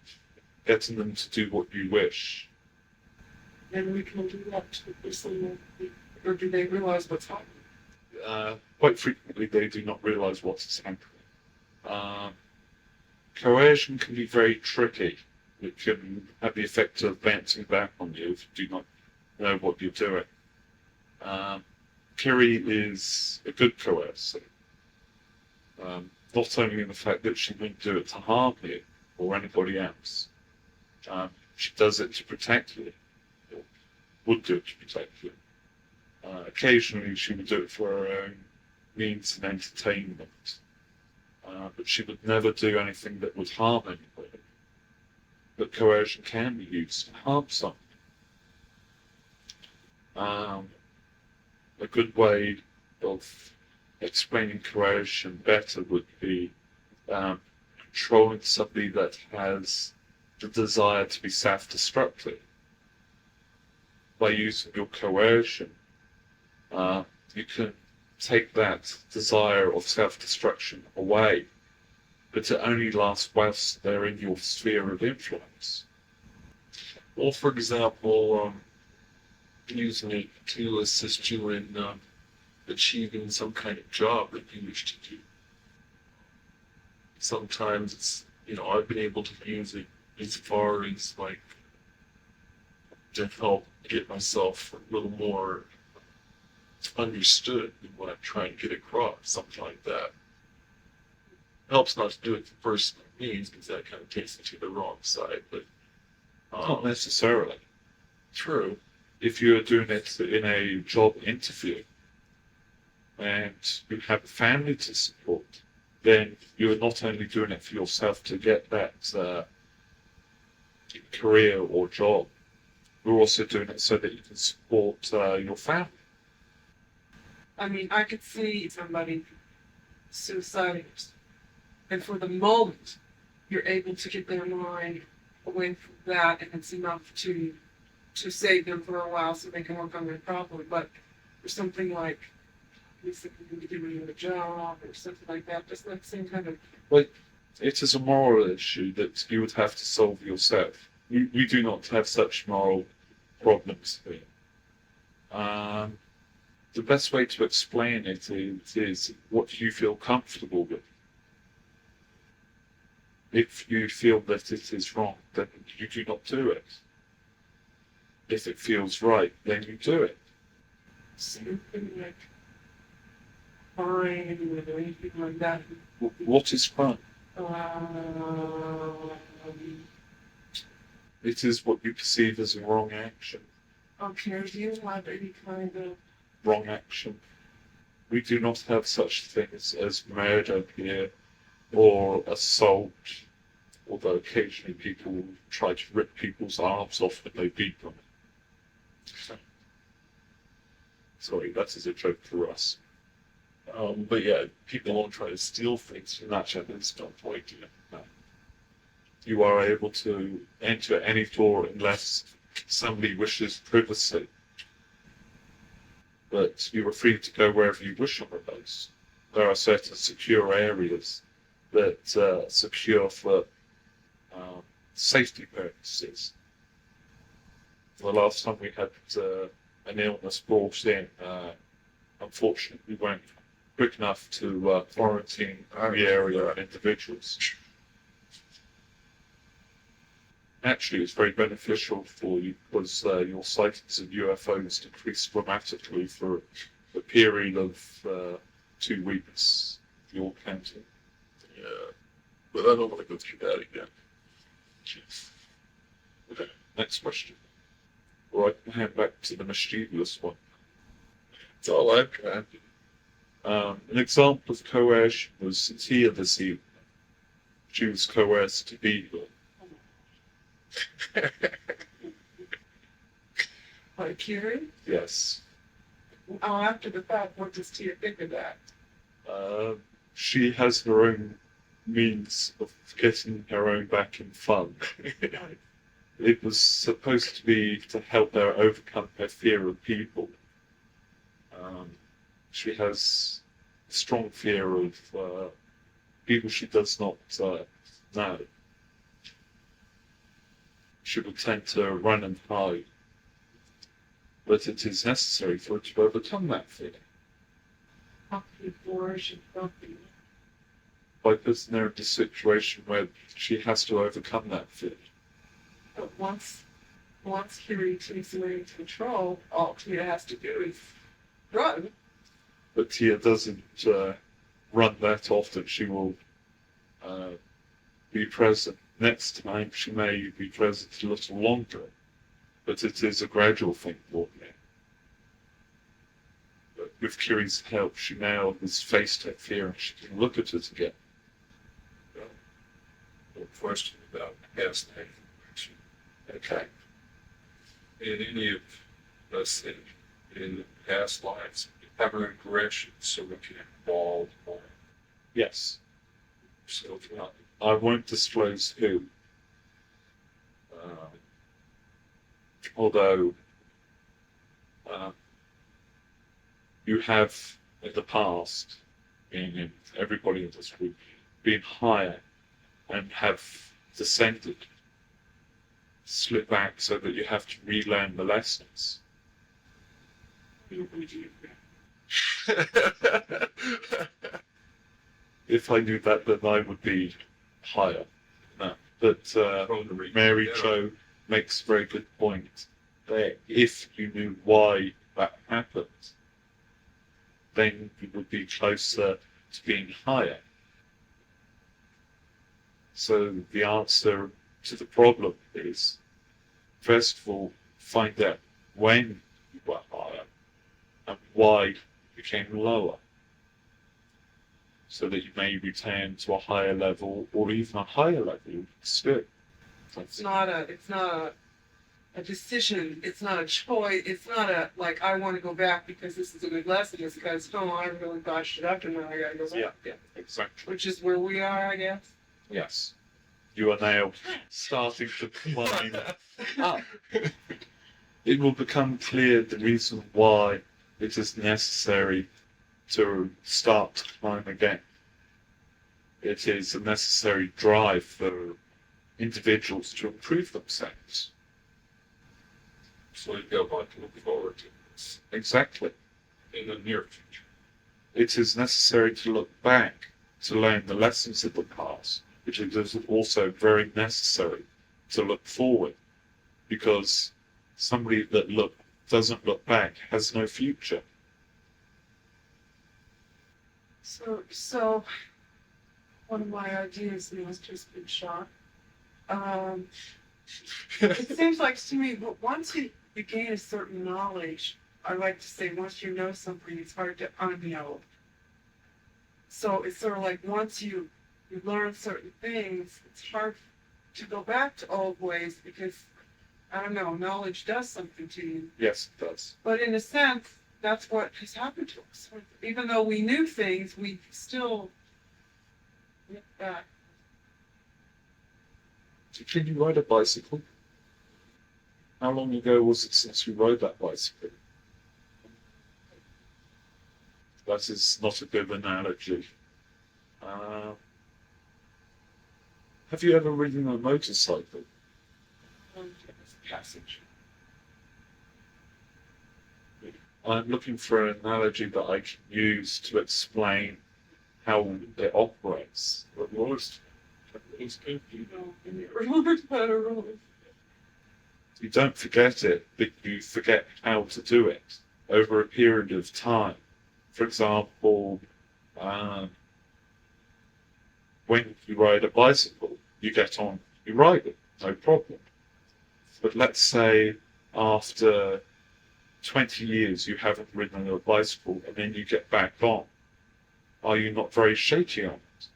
getting them to do what you wish. And we can do that to someone, or do they realize what's happening? Quite frequently, they do not realize what is happening. Coercion can be very tricky. It can have the effect of bouncing back on you if you do not know what you're doing. Kiri is a good coercer. Not only in the fact that she won't do it to harm you or anybody else. She does it to protect you, or would do it to protect you. Occasionally she would do it for her own means and entertainment. But she would never do anything that would harm anybody. But coercion can be used to harm someone. A good way of explaining coercion better would be controlling somebody that has the desire to be self-destructive. By using your coercion, you can take that desire of self-destruction away, but it only lasts whilst they're in your sphere of influence. Well, for example, using it to assist you in achieving some kind of job that you wish to do. Sometimes it's, I've been able to use it as far as like to help get myself a little more understood in what I'm trying to get across, something like that. Helps not to do it for personal means, because that kind of takes it to the wrong side, but Not necessarily. true. If you're doing it in a job interview and you have a family to support, then you're not only doing it for yourself to get that career or job, you're also doing it so that you can support your family. I mean, I could see somebody suicidal, and for the moment, you're able to get their mind away from that, and it's enough to save them for a while so they can work on their problem. But for something like basically giving a job or something like that, just that same kind of. It is a moral issue that you would have to solve yourself. We do not have such moral problems here. The best way to explain it is what you feel comfortable with. If you feel that it is wrong, then you do not do it. If it feels right, then you do it. Something like fine or anything like that. What is fun? Um, It is what you perceive as a wrong action. okay, do you have any kind of Wrong action. We do not have such things as murder here or assault, although occasionally people try to rip people's arms off when they beat them. Sorry, that is a joke for us. But yeah, people won't try to steal things from That's each other's standpoint. You are able to enter any door unless somebody wishes privacy. But you are free to go wherever you wish on the base. There are certain secure areas that are secure for safety purposes. The last time we had an illness brought in, unfortunately, we weren't quick enough to quarantine the area and individuals. Actually, it's very beneficial for you because your sightings of UFOs decreased dramatically for a period of 2 weeks. Your counting. Yeah, but I don't want to go through that again. Okay, next question. All right, hand back to the mischievous one. That's all I've got. An example of coercion was Tia this evening. She was coerced to be here. like Curie? Yes. After the fact, what does Tia think of that? She has her own means of getting her own back in fun. It was supposed to be to help her overcome her fear of people. She has a strong fear of people she does not know. She will tend to run and hide. But it is necessary for her to overcome that fear. Before she felt the By putting her in a situation where she has to overcome that fear. But once Curie takes away control, all Tia has to do is run. But Tia doesn't run that often. She will be present. Next time she may be present a little longer, but it is a gradual thing for her. But with Curie's help, she now has faced her fear and she can look at it again. No question about past life. Okay. In any of us in past lives, have an aggression so we can evolve more. Yes. So I won't disclose who. Although you have in the past, in everybody in this group, been higher and have descended, slip back so that you have to relearn the lessons. If I knew that, then I would be higher. No. But Mary Jo makes a very good point that if you knew why that happened, then you would be closer to being higher. So the answer to the problem is, first of all, find out when you were higher and why you became lower, so that you may return to a higher level or even a higher level still. It's not a decision. It's not a choice. It's not a, like, I want to go back because this is a good lesson. It's because, oh, I really botched it up and now I gotta go back. Yeah, exactly. Which is where we are, I guess. Yes. You are now starting to climb up. It will become clear the reason why it is necessary to start to climb again. It is a necessary drive for individuals to improve themselves. So you go back to look forward to this Exactly. in the near future. It is necessary to look back to learn the lessons of the past, which is also very necessary to look forward, because somebody that doesn't look back has no future. So one of my ideas has just been shot. It seems like to me, but once you gain a certain knowledge, I like to say once you know something, it's hard to unknow. So it's sort of like once you learn certain things, it's hard to go back to old ways because, I don't know, knowledge does something to you. Yes, it does. But in a sense, that's what has happened to us. Even though we knew things, we still look back. Can you ride a bicycle? How long ago was it since you rode that bicycle? That is not a good analogy. Have you ever ridden a motorcycle? Passage. I'm looking for an analogy that I can use to explain how it operates. But most it's good. You know, and you remember better rules. You don't forget it, but you forget how to do it over a period of time. For example, when you ride a bicycle, you get on, you ride it, no problem. But let's say after 20 years you haven't ridden a bicycle and then you get back on. Are you not very shaky on it?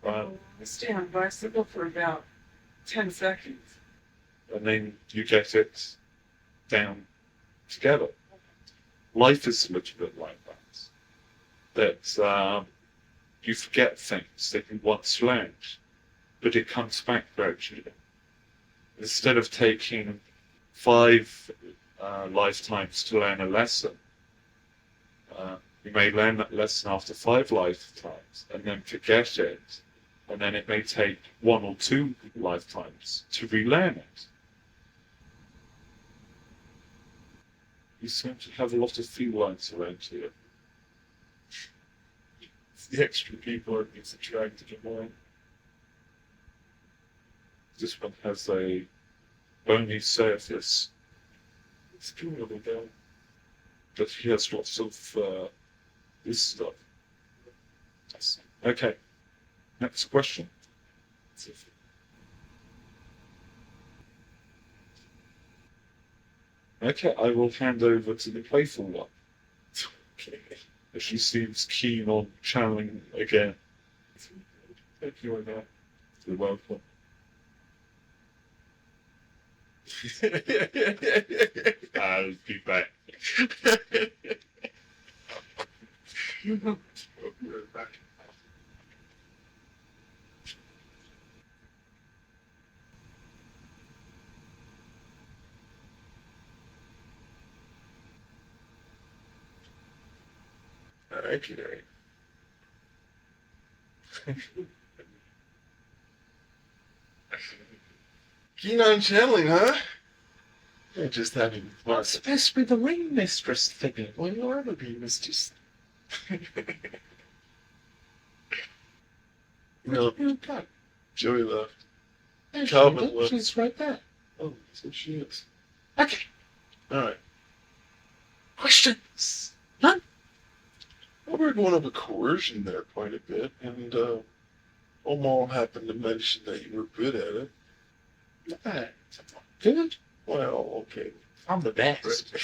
I stay on bicycle for about 10 seconds. And then you get it down together. Life is a little bit like that. That you forget things that you once learned, but it comes back gradually. Instead of taking 5 lifetimes to learn a lesson, you may learn that lesson after 5 lifetimes and then forget it, and then it may take 1 or 2 lifetimes to relearn it. You seem to have a lot of felines around here. The extra people are gets attracted to mine. This one has a bony surface, It's doing really down. but he has lots of this stuff. Yes. Okay, next question. Okay, I will hand over to the playful one. Okay. She seems keen on channeling again. Thank you on that. You're welcome. I'll be back. Okay. Keen on channeling, huh? You're just having fun. What's supposed to be the ring mistress thing? Well, you are the being mistress. No, Joey left. There she Calvin is. left. She's right there. Oh, so she is. Okay. Alright. Questions? None? Well, we're going over coercion there quite a bit, and Omar happened to mention that you were good at it. Good. Well, okay. I'm the best.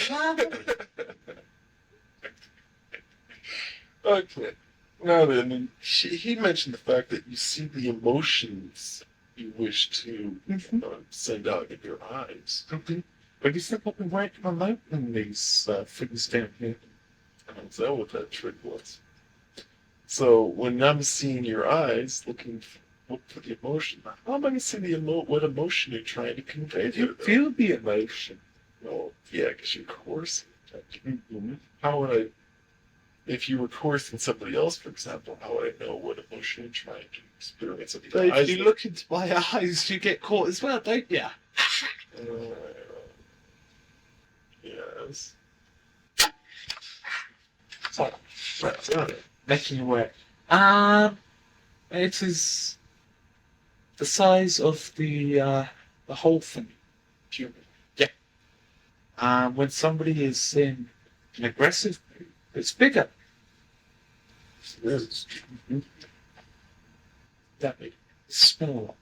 Okay. Now then, he mentioned the fact that you see the emotions you wish to send out in your eyes. Okay. But you think I've been working on opening these things down here? Is that what that trick was? So when I'm seeing your eyes, look for the emotion, how am I going to see what emotion you're trying to convey You there? feel the emotion. Oh, yeah, because you're coursing. Mm-hmm. How would I, if you were coursing somebody else, for example, how would I know what emotion you're trying to experience? Of the But eyes if you look into my eyes, you get caught as well, don't you? Yes. So, That's it. making you work. It is the size of the whole thing. Human. Yeah. When somebody is in an aggressive mood, it's bigger. Yes. That big. It's smaller.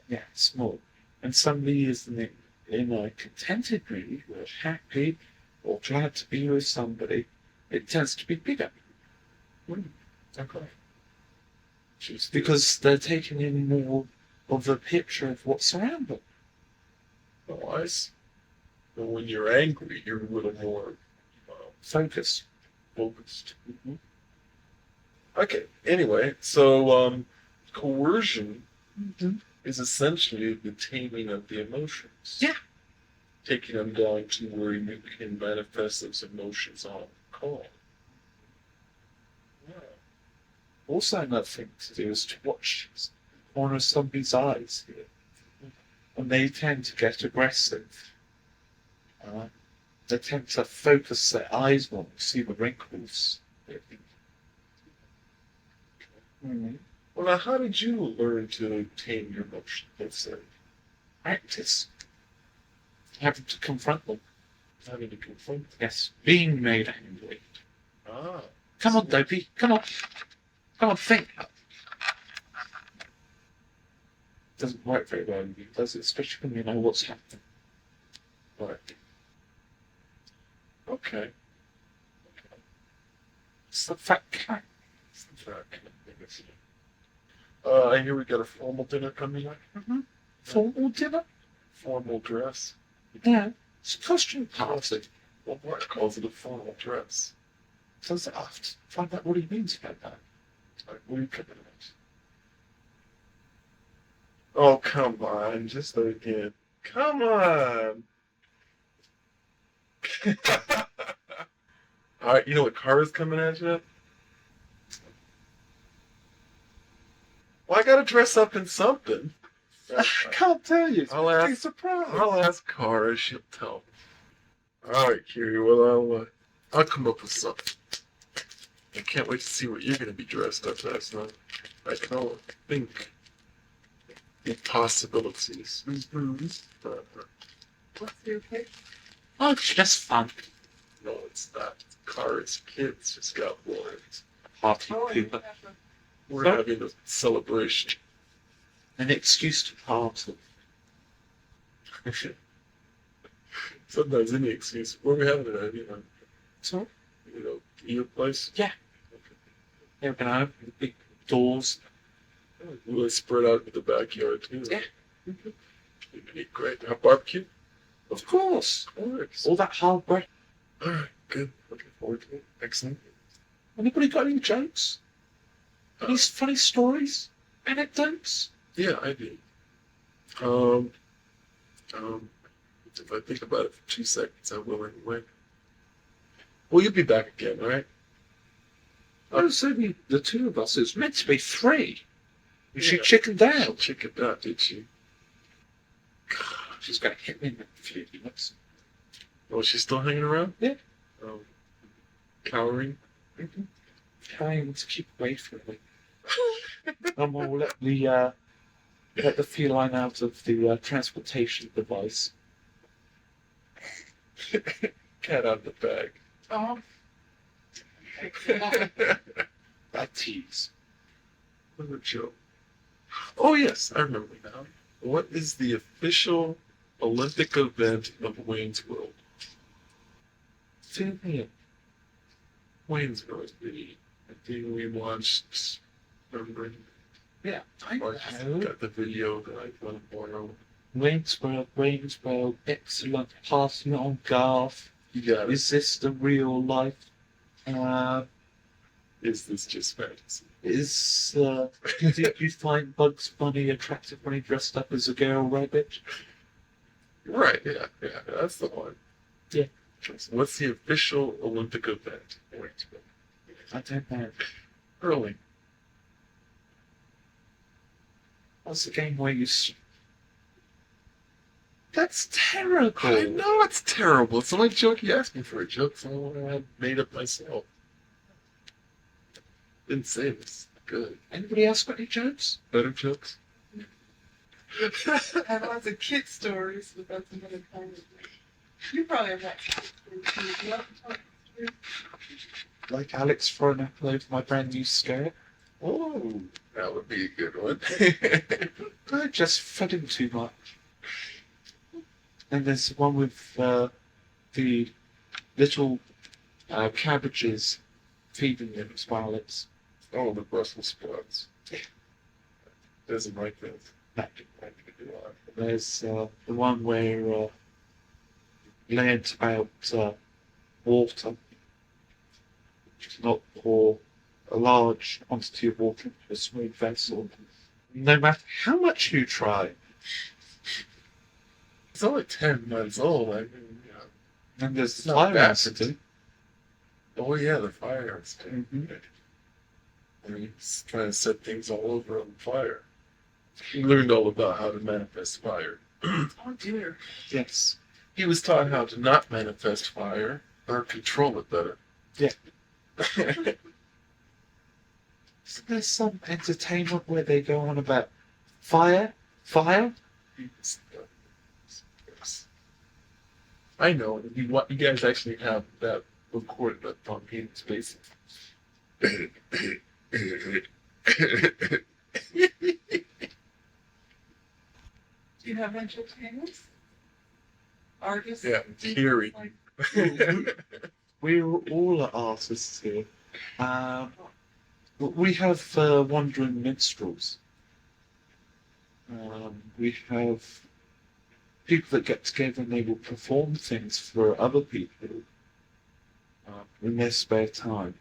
Yeah, small. And somebody is in a contented mood, or happy, or glad to be with somebody, it tends to be bigger. Okay. Because they're taking in more of the picture of what's around them. Oh, I see. But when you're angry, you're a little more Focus. focused. Okay. Anyway, so coercion is essentially the taming of the emotions. Yeah. Taking them down to where you can manifest those emotions on call. Yeah. Also, another thing to do is to watch the corner of somebody's eyes here. And they tend to get aggressive. They tend to focus their eyes more, see the wrinkles. Well, now, how did you learn to tame your emotions? Let's say, Practice. Having to confront them. having to confront them. Yes, being made angry. Ah. Come on, Dopey. Come on. Come on, think. Doesn't work very well, does it? Especially when you know what's happening. Right. Okay. It's the fat cat. I hear we got a formal dinner coming up. Formal dinner? Formal dress. Yeah. It's a costume party. Well, Mark calls it a formal dress. Does it? I have to find out what he means by that. Like, what are you coming at? Oh, come on. Just again. Come on. All right, you know what car is coming at you? Well, I gotta dress up in something. I can't tell you. It's I'll a ask- surprise. I'll ask Cara, she'll tell me. All right, Kiri, well, I'll come up with something. I can't wait to see what you're gonna be dressed up as. Huh? I can all think the possibilities. What's your pick? Oh, it's just fun. No, it's not. Cara's kids just got born. Party Oh, people. We're So? having a celebration. An excuse to party. Sometimes any excuse. Where we having it at? So, Your place? Yeah. they're going to open the big doors. Really spread out in the backyard too. Yeah. It'd be great. Have barbecue? Of course. All right. All that hard work. All right. Good. Looking forward to it. Excellent. Anybody got any jokes? Any funny stories? Anecdotes? Yeah, I do. If I think about it for 2 seconds, I will anyway. Well, you'll be back again, right? Oh, it's only the two of us. It's meant to be three. And she Yeah. chickened out. She chickened out, did she? She's going to hit me in a few minutes. Oh, she's still hanging around? Yeah. Cowering? Trying to keep away from me. And we'll let the Let the feline out of the transportation device. Cat out of the bag. Oh. That tease. What a joke. Oh yes, I remember now. What is the official Olympic event of Wayne's World? Fill me in. Wayne's World, the thing we watched. Remember? Yeah, I I just know. got the video that I found borrow. Wayne's World, excellent. Passing it on Garth. You got it. Is this the real life? Is this just fantasy? Did you find Bugs Bunny attractive when he dressed up as a girl rabbit? Right, yeah, that's the one. Yeah. So what's the official Olympic event? Wayne's World. I don't know. Hurling. That's the game where That's terrible. I know it's terrible. It's the only joke you asked me for a joke, so I made up myself. Didn't say this. Good. Anybody else got any jokes? Better jokes? I have lots of kid stories, but that's another kind of thing. You probably have lots of kid stories. You love to tell stories. Like Alex throwing apple over my brand new skirt? Oh, that would be a good one. I just fed him too much. And there's the one with the little cabbages feeding them spirals. Oh, the Brussels sprouts. Doesn't like that. There's the one where learned about water. To not pour a large quantity of water into a small vessel, no matter how much you try. It's only 10 months old. I mean, yeah. And there's It's the not fire bad. accident. Oh, yeah, the fire incident. Mhm. And he's trying to set things all over on fire. He learned all about how to manifest fire. Oh dear. Yes. He was taught how to not manifest fire or control it better. Yeah. Isn't there some entertainment where they go on about fire? Fire? I know. You guys actually have that recorded up on Hidden Spaces. Do you have entertainers? Artists? Yeah, theory. Like, We're all artists here. We have wandering minstrels. We have people that get together and they will perform things for other people in their spare time.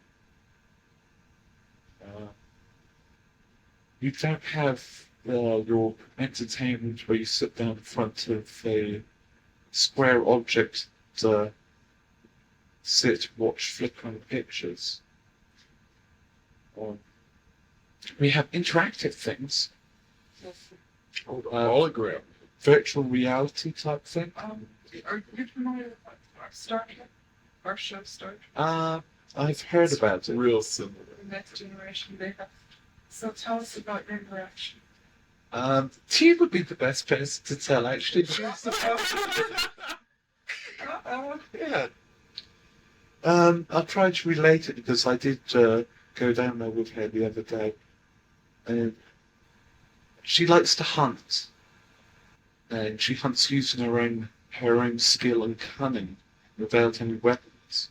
You don't have your entertainment where you sit down in front of a square object to sit, watch flickering pictures. We have interactive things, Hologram. virtual reality type thing. are you familiar with Star Trek? Our show Star Trek? I've heard about it. Real similar. The Next Generation. They have. So tell us about your interaction. T would be the best person to tell, actually. Yeah. I tried to relate it because I did go down there with her the other day. And she likes to hunt. And she hunts using her own skill and cunning without any weapons.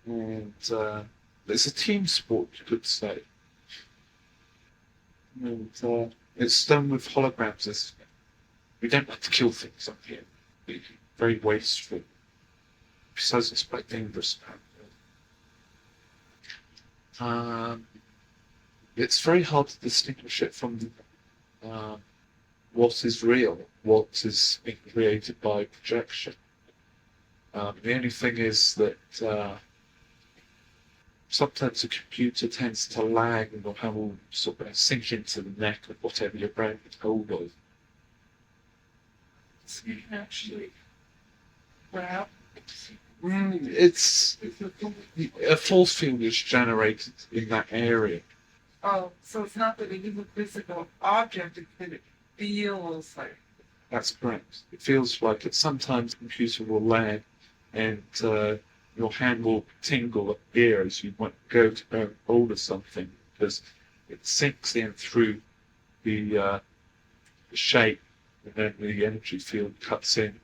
And it's a team sport, you could say. And it's done with holograms. We don't like to kill things up here. It's very wasteful. Besides, it's quite dangerous. It's very hard to distinguish it from what is real, what is being created by projection. The only thing is that sometimes the computer tends to lag and will have all sort of sink into the neck of whatever you're grabbing hold of. So you can actually grab. It's a force field is generated in that area. Oh, so it's not that it is a physical object, it's that it feels like. That's correct. It feels like it. Sometimes the computer will lag and your hand will tingle up here as you want go to grab hold of something because it sinks in through the shape and then the energy field cuts in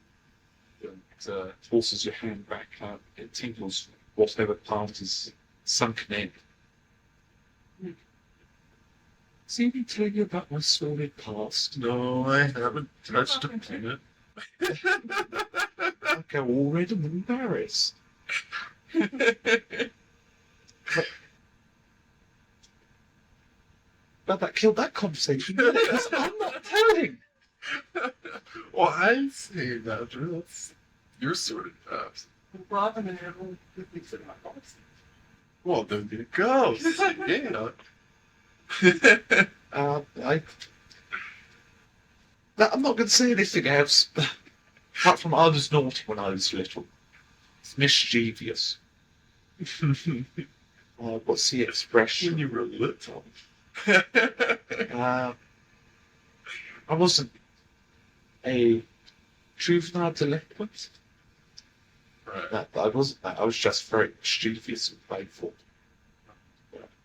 and forces your hand back up. It tingles whatever part is sunken in. See me tell you about my sordid past? No, I haven't touched a planet. I go all red and embarrassed. But that killed that conversation. I'm not telling. Well, I'm saying that. That's your sort of past. Robin and everyone thinks about us. Well, then there it goes. Yeah. I'm not going to say anything else. Apart from I was naughty when I was little. It's mischievous. What's the expression? When you were little. I wasn't a juvenile delinquent. Right. I wasn't that. I was just very mischievous and playful.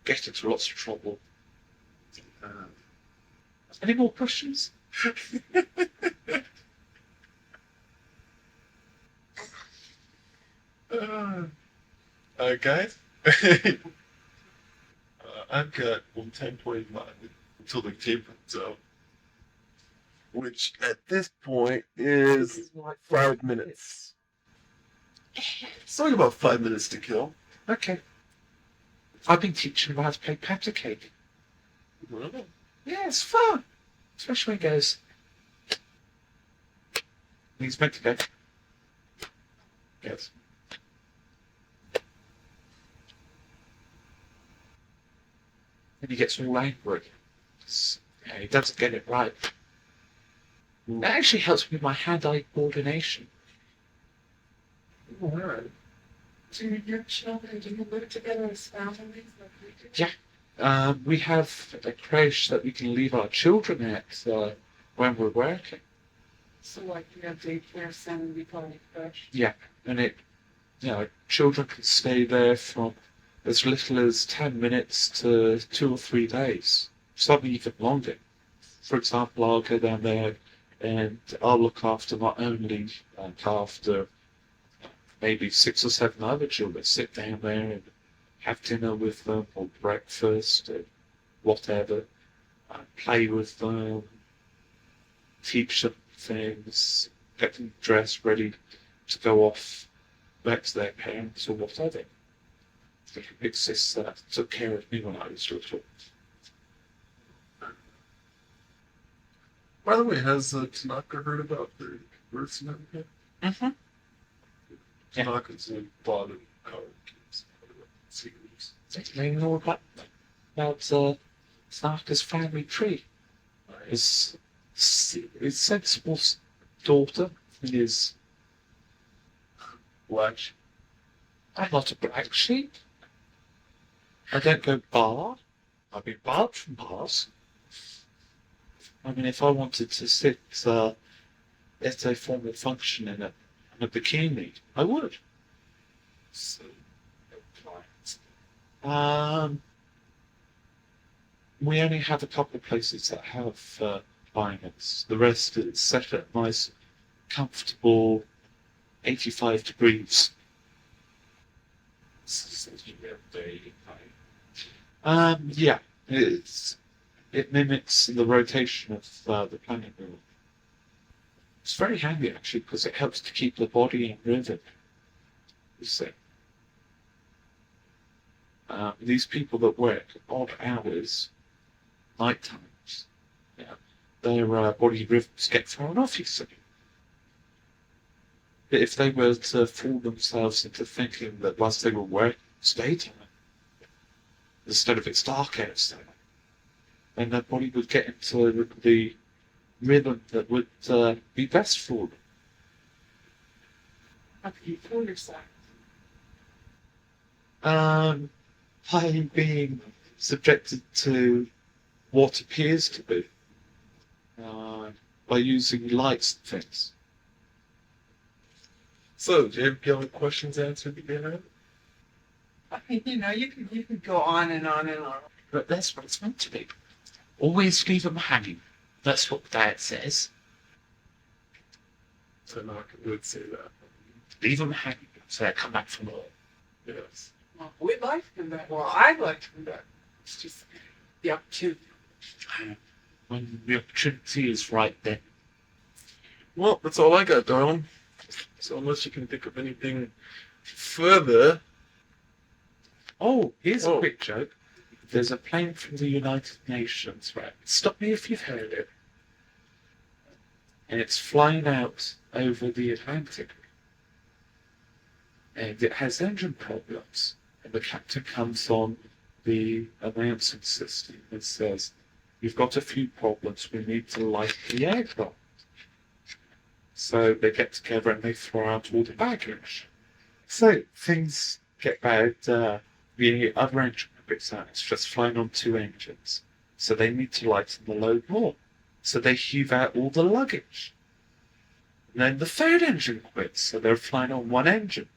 Get into lots of trouble. Any more questions? Guys, I've got 10:25 until the game runs out, which at this point is 5 minutes. It's only about 5 minutes to kill. Okay. I've been teaching him how to play patty cake. Really? Yeah, it's fun. Especially when he goes. He's meant to go. Yes. And he gets all angry. Yeah, he doesn't get it right. That actually helps with my hand-eye coordination. Alright. Do your children, do you live together as families like we do? Yeah. We have a creche that we can leave our children at when we're working. So like you have daycare center, we call it fresh. Yeah, and children can stay there from as little as 10 minutes to 2 or 3 days, some even longer. For example, I'll go down there and I'll look after not only after maybe 6 or 7 other children, sit down there and have dinner with them or breakfast or whatever, play with them, teach them things, get them dressed, ready to go off back to their parents or whatever. The big sister took care of me when I was little. By the way, has Tanaka heard about the birth certificate? Mm-hmm. Yeah. Tanaka's a father of card games. Series. They know about Snarker's family tree. His sensible daughter is. Black. I'm not a black sheep. I don't go bar. I've been barred from bars. I mean, if I wanted to sit at a formal function in a bikini, I would. So, We only have a couple of places that have climates. The rest is set at nice, comfortable 85 degrees. Yeah, it mimics the rotation of the planet wheel. It's very handy actually because it helps to keep the body in rhythm. You see, these people that work odd hours, night times, their body rhythms get thrown off. You see. But if they were to fool themselves into thinking that whilst they were working, it's daytime, instead of it's dark outside, then their body would get into the rhythm that would be best for them. How do you fool yourself? By being subjected to what appears to be by using lights and things. So, do you have your questions answered again? You know, you could go on and on and on. But that's what it's meant to be. Always leave them hanging. That's what Dad says. So Mark would say that. Leave them hanging so they come back for more. Yes. Well, we'd like to come back. Well, I'd like to come back. It's just the opportunity. When the opportunity is right, then. Well, that's all I got, darling. So unless you can think of anything further. Oh, here's a Oh. quick joke. There's a plane from the United Nations, right? Stop me if you've heard it. And it's flying out over the Atlantic. And it has engine problems. And the captain comes on the announcing system and says, "You've got a few problems, we need to light the aircraft." So they get together and they throw out all the baggage. So things get bad. The other engine quits out. It's just flying on 2 engines. So they need to lighten the load more. So they heave out all the luggage. And then the 3rd engine quits, so they're flying on 1 engine.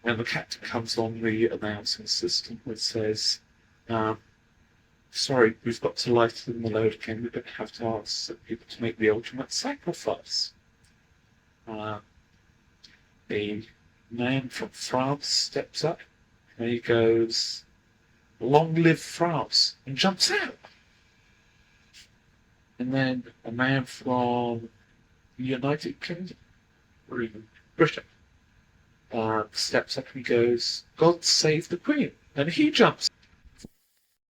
And the captain comes on the announcing system and says, "Sorry, we've got to lighten the load again. We're going to have to ask people to make the ultimate sacrifice." A man from France steps up and he goes, "Long live France," and jumps out. And then a man from the United Kingdom, or even Britain, steps up and he goes, "God save the Queen," and he jumps.